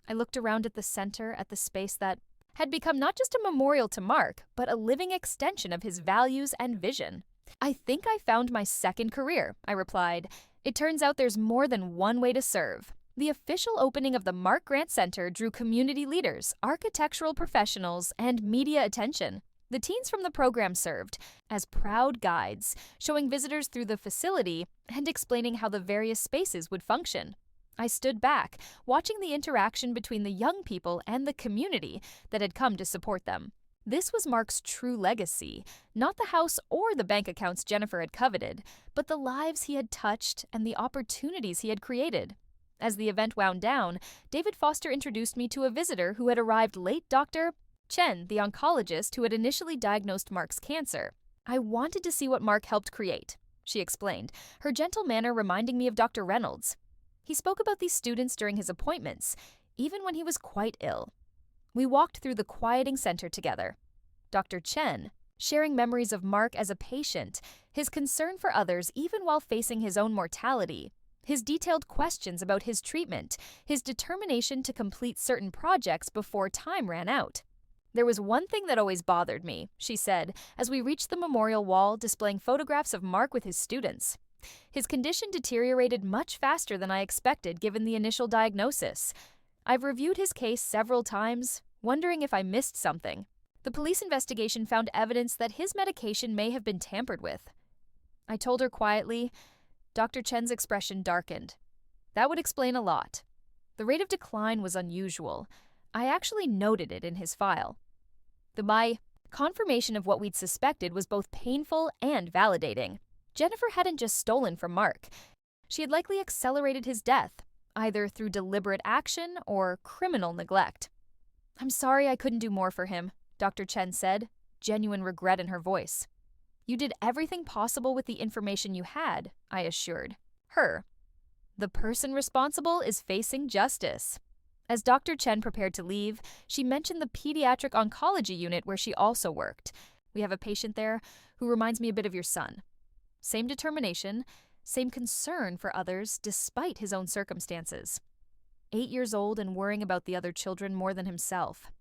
I looked around at the center, at the space that had become not just a memorial to Mark, but a living extension of his values and vision. "I think I found my second career," I replied. "It turns out there's more than one way to serve." The official opening of the Mark Grant Center drew community leaders, architectural professionals, and media attention. The teens from the program served as proud guides, showing visitors through the facility and explaining how the various spaces would function. I stood back, watching the interaction between the young people and the community that had come to support them. This was Mark's true legacy, not the house or the bank accounts Jennifer had coveted, but the lives he had touched and the opportunities he had created. As the event wound down, David Foster introduced me to a visitor who had arrived late, Dr. Chen, the oncologist who had initially diagnosed Mark's cancer. "I wanted to see what Mark helped create," she explained, her gentle manner reminding me of Dr. Reynolds. He spoke about these students during his appointments, even when he was quite ill. We walked through the quieting center together. Dr. Chen, sharing memories of Mark as a patient, his concern for others even while facing his own mortality, his detailed questions about his treatment, his determination to complete certain projects before time ran out. "There was one thing that always bothered me," she said, as we reached the memorial wall displaying photographs of Mark with his students. "His condition deteriorated much faster than I expected given the initial diagnosis. I've reviewed his case several times, wondering if I missed something. The police investigation found evidence that his medication may have been tampered with." I told her quietly. Dr. Chen's expression darkened. "That would explain a lot. The rate of decline was unusual. I actually noted it in his file." My confirmation of what we'd suspected was both painful and validating. Jennifer hadn't just stolen from Mark. She had likely accelerated his death, either through deliberate action or criminal neglect. "I'm sorry I couldn't do more for him," Dr. Chen said, genuine regret in her voice. You did everything possible with the information you had, I assured her. The person responsible is facing justice. As Dr. Chen prepared to leave, she mentioned the pediatric oncology unit where she also worked. We have a patient there who reminds me a bit of your son. Same determination, same concern for others despite his own circumstances. 8 years old and worrying about the other children more than himself.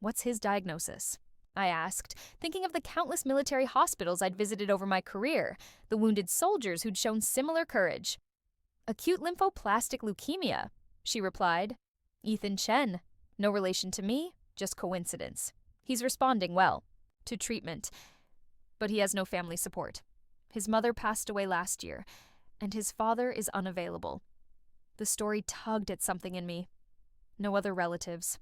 What's his diagnosis? I asked, thinking of the countless military hospitals I'd visited over my career, the wounded soldiers who'd shown similar courage. Acute lymphoplastic leukemia, she replied. Ethan Chen. No relation to me, just coincidence. He's responding well to treatment, but he has no family support. His mother passed away last year, and his father is unavailable. The story tugged at something in me. No other relatives.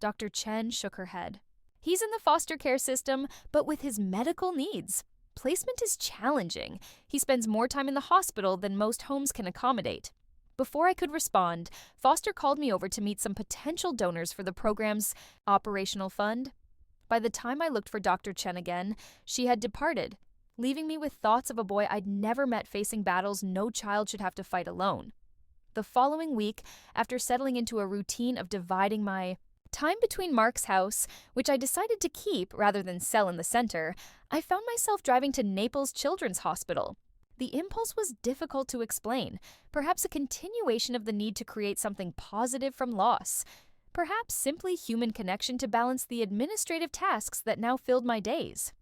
Dr. Chen shook her head. He's in the foster care system, but with his medical needs. Placement is challenging. He spends more time in the hospital than most homes can accommodate. Before I could respond, Foster called me over to meet some potential donors for the program's operational fund. By the time I looked for Dr. Chen again, she had departed, leaving me with thoughts of a boy I'd never met facing battles no child should have to fight alone. The following week, after settling into a routine of dividing my time between Mark's house, which I decided to keep rather than sell in the center, I found myself driving to Naples Children's Hospital. The impulse was difficult to explain, perhaps a continuation of the need to create something positive from loss, perhaps simply human connection to balance the administrative tasks that now filled my days.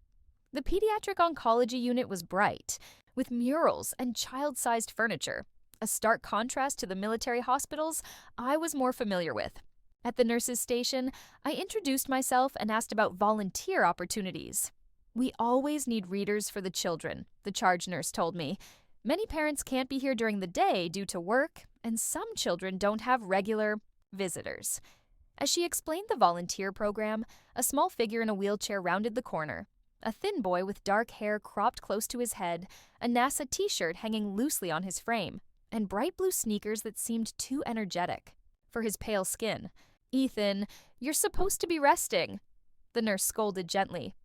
The pediatric oncology unit was bright, with murals and child-sized furniture, a stark contrast to the military hospitals I was more familiar with. At the nurses' station, I introduced myself and asked about volunteer opportunities. We always need readers for the children, the charge nurse told me. Many parents can't be here during the day due to work, and some children don't have regular visitors. As she explained the volunteer program, a small figure in a wheelchair rounded the corner. A thin boy with dark hair cropped close to his head, a NASA t-shirt hanging loosely on his frame, and bright blue sneakers that seemed too energetic for his pale skin. Ethan, you're supposed to be resting, the nurse scolded gently.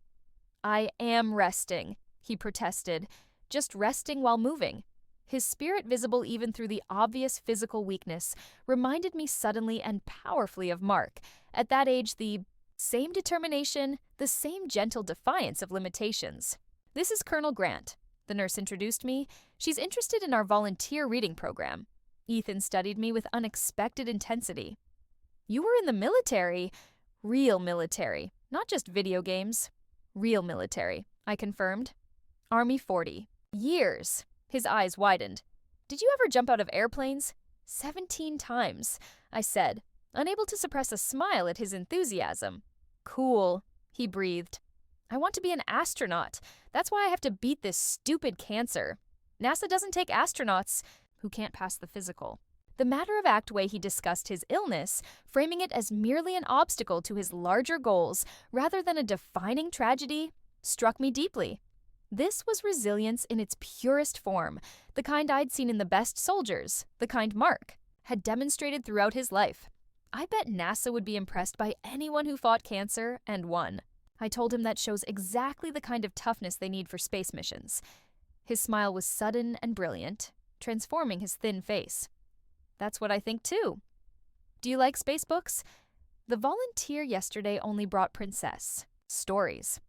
I am resting, he protested, just resting while moving. His spirit, visible even through the obvious physical weakness, reminded me suddenly and powerfully of Mark. At that age, the same determination, the same gentle defiance of limitations. This is Colonel Grant, the nurse introduced me. She's interested in our volunteer reading program. Ethan studied me with unexpected intensity. You were in the military. Real military, not just video games. Real military, I confirmed. Army 40. Years. His eyes widened. Did you ever jump out of airplanes? 17 times, I said, unable to suppress a smile at his enthusiasm. Cool, he breathed. I want to be an astronaut. That's why I have to beat this stupid cancer. NASA doesn't take astronauts who can't pass the physical. The matter-of-fact way he discussed his illness, framing it as merely an obstacle to his larger goals rather than a defining tragedy, struck me deeply. This was resilience in its purest form, the kind I'd seen in the best soldiers, the kind Mark had demonstrated throughout his life. I bet NASA would be impressed by anyone who fought cancer and won. I told him that shows exactly the kind of toughness they need for space missions. His smile was sudden and brilliant, transforming his thin face. That's what I think too. Do you like space books? The volunteer yesterday only brought Princess stories.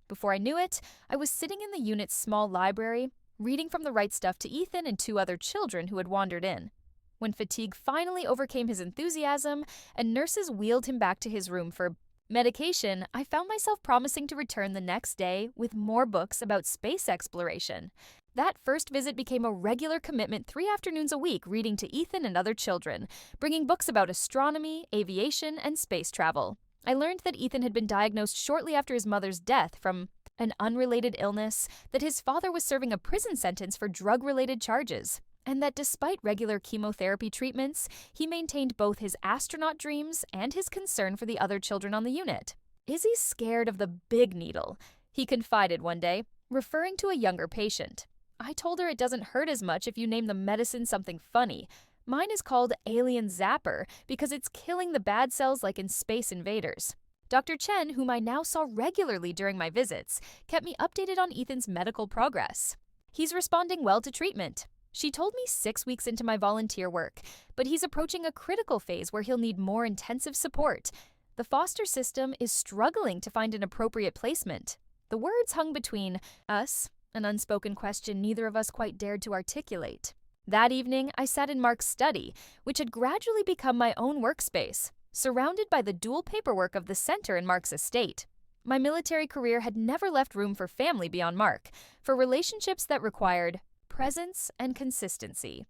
Before I knew it, I was sitting in the unit's small library, reading from the right stuff to Ethan and 2 other children who had wandered in. When fatigue finally overcame his enthusiasm and nurses wheeled him back to his room for medication, I found myself promising to return the next day with more books about space exploration. That first visit became a regular commitment 3 afternoons a week, reading to Ethan and other children, bringing books about astronomy, aviation, and space travel. I learned that Ethan had been diagnosed shortly after his mother's death from an unrelated illness, that his father was serving a prison sentence for drug-related charges, and that despite regular chemotherapy treatments, he maintained both his astronaut dreams and his concern for the other children on the unit. Izzy's scared of the big needle, he confided one day, referring to a younger patient. I told her it doesn't hurt as much if you name the medicine something funny. Mine is called Alien Zapper because it's killing the bad cells like in Space Invaders. Dr. Chen, whom I now saw regularly during my visits, kept me updated on Ethan's medical progress. He's responding well to treatment. She told me 6 weeks into my volunteer work, but he's approaching a critical phase where he'll need more intensive support. The foster system is struggling to find an appropriate placement. The words hung between us, an unspoken question neither of us quite dared to articulate. That evening, I sat in Mark's study, which had gradually become my own workspace, surrounded by the dual paperwork of the center and Mark's estate. My military career had never left room for family beyond Mark, for relationships that required presence and consistency.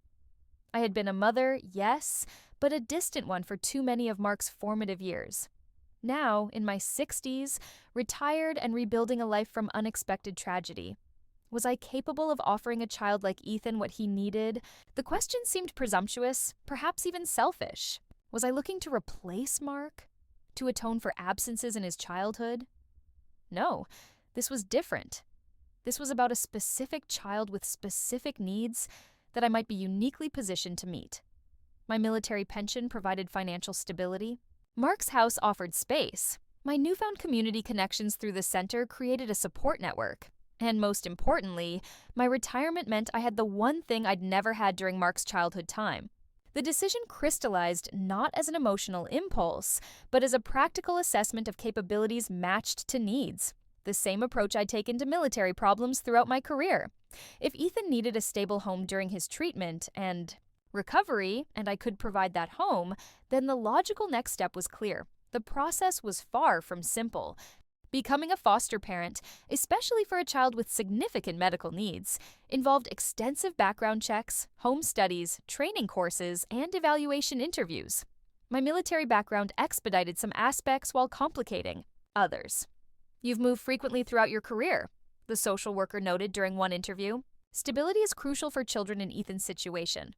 I had been a mother, yes, but a distant one for too many of Mark's formative years. Now, in my 60s, retired and rebuilding a life from unexpected tragedy. Was I capable of offering a child like Ethan what he needed? The question seemed presumptuous, perhaps even selfish. Was I looking to replace Mark? To atone for absences in his childhood? No, this was different. This was about a specific child with specific needs that I might be uniquely positioned to meet. My military pension provided financial stability. Mark's house offered space. My newfound community connections through the center created a support network. And most importantly, my retirement meant I had the one thing I'd never had during Mark's childhood time. The decision crystallized not as an emotional impulse, but as a practical assessment of capabilities matched to needs. The same approach I'd taken to military problems throughout my career. If Ethan needed a stable home during his treatment and recovery, and I could provide that home, then the logical next step was clear. The process was far from simple. Becoming a foster parent, especially for a child with significant medical needs, involved extensive background checks, home studies, training courses, and evaluation interviews. My military background expedited some aspects while complicating others. You've moved frequently throughout your career, the social worker noted during one interview. Stability is crucial for children in Ethan's situation.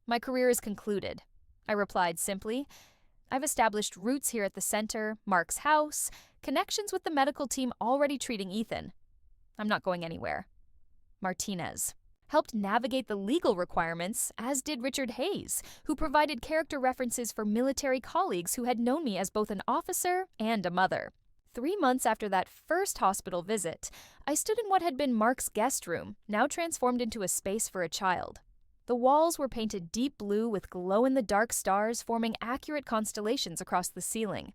My career is concluded, I replied simply. I've established roots here at the center, Mark's house, connections with the medical team already treating Ethan. I'm not going anywhere. Martinez helped navigate the legal requirements, as did Richard Hayes, who provided character references for military colleagues who had known me as both an officer and a mother. 3 months after that first hospital visit, I stood in what had been Mark's guest room, now transformed into a space for a child. The walls were painted deep blue with glow-in-the-dark stars forming accurate constellations across the ceiling.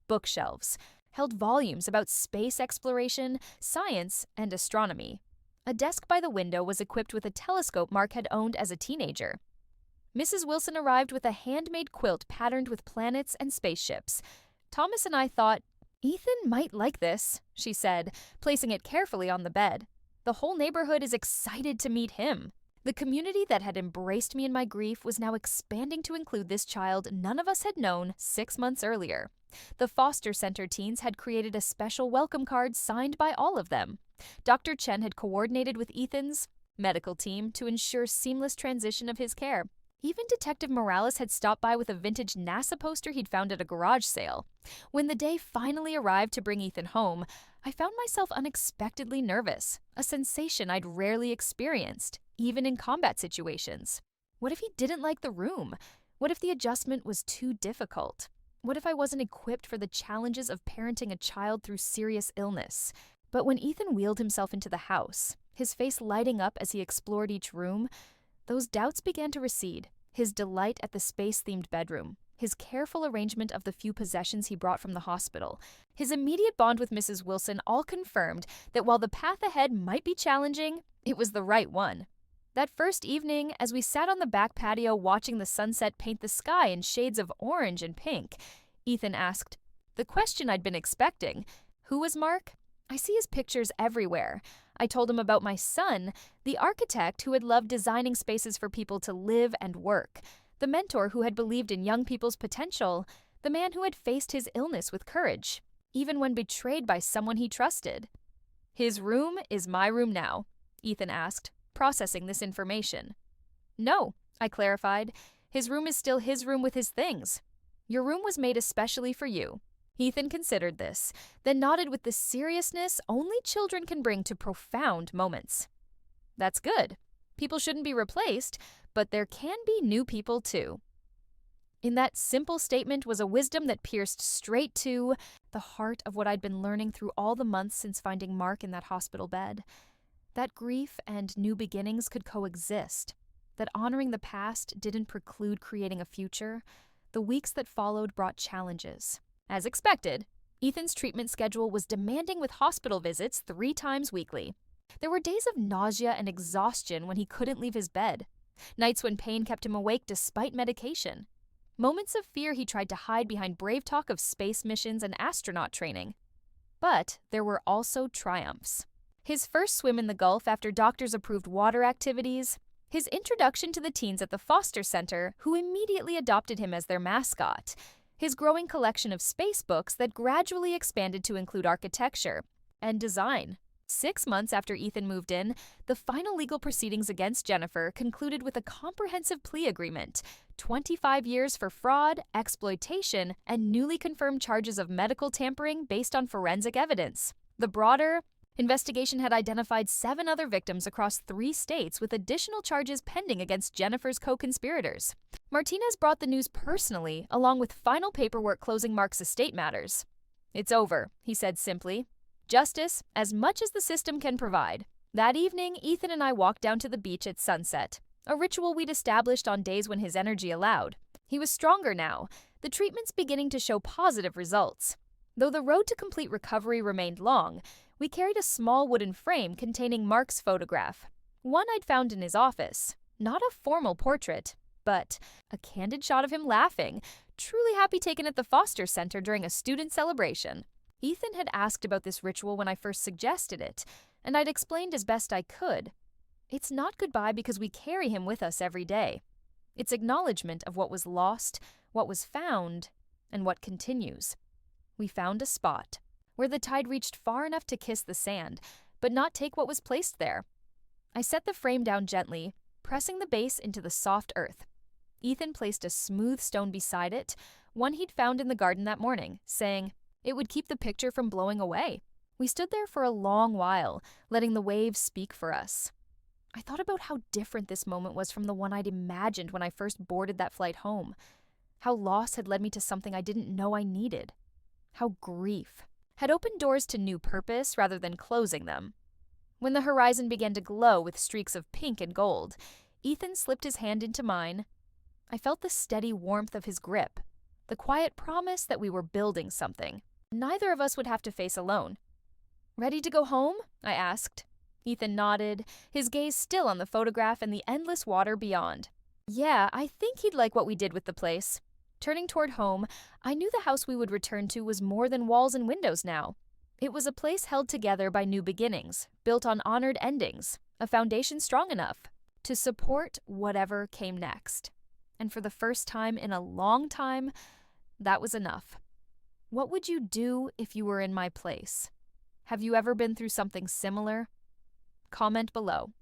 Bookshelves held volumes about space exploration, science, and astronomy. A desk by the window was equipped with a telescope Mark had owned as a teenager. Mrs. Wilson arrived with a handmade quilt patterned with planets and spaceships. Thomas and I thought, Ethan might like this, she said, placing it carefully on the bed. The whole neighborhood is excited to meet him. The community that had embraced me in my grief was now expanding to include this child none of us had known 6 months earlier. The foster center teens had created a special welcome card signed by all of them. Dr. Chen had coordinated with Ethan's medical team to ensure seamless transition of his care. Even Detective Morales had stopped by with a vintage NASA poster he'd found at a garage sale. When the day finally arrived to bring Ethan home, I found myself unexpectedly nervous, a sensation I'd rarely experienced, even in combat situations. What if he didn't like the room? What if the adjustment was too difficult? What if I wasn't equipped for the challenges of parenting a child through serious illness? But when Ethan wheeled himself into the house, his face lighting up as he explored each room, those doubts began to recede. His delight at the space-themed bedroom, his careful arrangement of the few possessions he brought from the hospital, his immediate bond with Mrs. Wilson all confirmed that while the path ahead might be challenging, it was the right one. That first evening, as we sat on the back patio watching the sunset paint the sky in shades of orange and pink, Ethan asked the question I'd been expecting, "Who was Mark?" I see his pictures everywhere. I told him about my son, the architect who had loved designing spaces for people to live and work, the mentor who had believed in young people's potential, the man who had faced his illness with courage, even when betrayed by someone he trusted. "His room is my room now," Ethan asked, processing this information. "No," I clarified. "His room is still his room with his things. Your room was made especially for you." Ethan considered this, then nodded with the seriousness only children can bring to profound moments. "That's good. People shouldn't be replaced, but there can be new people too." In that simple statement was a wisdom that pierced straight to the heart of what I'd been learning through all the months since finding Mark in that hospital bed. That grief and new beginnings could coexist. That honoring the past didn't preclude creating a future. The weeks that followed brought challenges. As expected, Ethan's treatment schedule was demanding with hospital visits 3 times weekly. There were days of nausea and exhaustion when he couldn't leave his bed. Nights when pain kept him awake despite medication. Moments of fear he tried to hide behind brave talk of space missions and astronaut training. But there were also triumphs. His first swim in the Gulf after doctors approved water activities, his introduction to the teens at the foster center, who immediately adopted him as their mascot, his growing collection of space books that gradually expanded to include architecture and design. 6 months after Ethan moved in, the final legal proceedings against Jennifer concluded with a comprehensive plea agreement, 25 years for fraud, exploitation, and newly confirmed charges of medical tampering based on forensic evidence. The broader investigation had identified 7 other victims across 3 states with additional charges pending against Jennifer's co-conspirators. Martinez brought the news personally, along with final paperwork closing Mark's estate matters. "It's over," he said simply. "Justice, as much as the system can provide." That evening, Ethan and I walked down to the beach at sunset, a ritual we'd established on days when his energy allowed. He was stronger now, the treatments beginning to show positive results. Though the road to complete recovery remained long, we carried a small wooden frame containing Mark's photograph. One I'd found in his office. Not a formal portrait, but a candid shot of him laughing, truly happy taken at the Foster Center during a student celebration. Ethan had asked about this ritual when I first suggested it, and I'd explained as best I could. It's not goodbye because we carry him with us every day. It's acknowledgement of what was lost, what was found, and what continues. We found a spot where the tide reached far enough to kiss the sand, but not take what was placed there. I set the frame down gently, pressing the base into the soft earth. Ethan placed a smooth stone beside it, one he'd found in the garden that morning, saying it would keep the picture from blowing away. We stood there for a long while, letting the waves speak for us. I thought about how different this moment was from the one I'd imagined when I first boarded that flight home. How loss had led me to something I didn't know I needed. How grief had opened doors to new purpose rather than closing them. When the horizon began to glow with streaks of pink and gold, Ethan slipped his hand into mine. I felt the steady warmth of his grip, the quiet promise that we were building something neither of us would have to face alone. "Ready to go home?" I asked. Ethan nodded, his gaze still on the photograph and the endless water beyond. "Yeah, I think he'd like what we did with the place." Turning toward home, I knew the house we would return to was more than walls and windows now. It was a place held together by new beginnings, built on honored endings, a foundation strong enough to support whatever came next. And for the first time in a long time, that was enough. What would you do if you were in my place? Have you ever been through something similar? Comment below.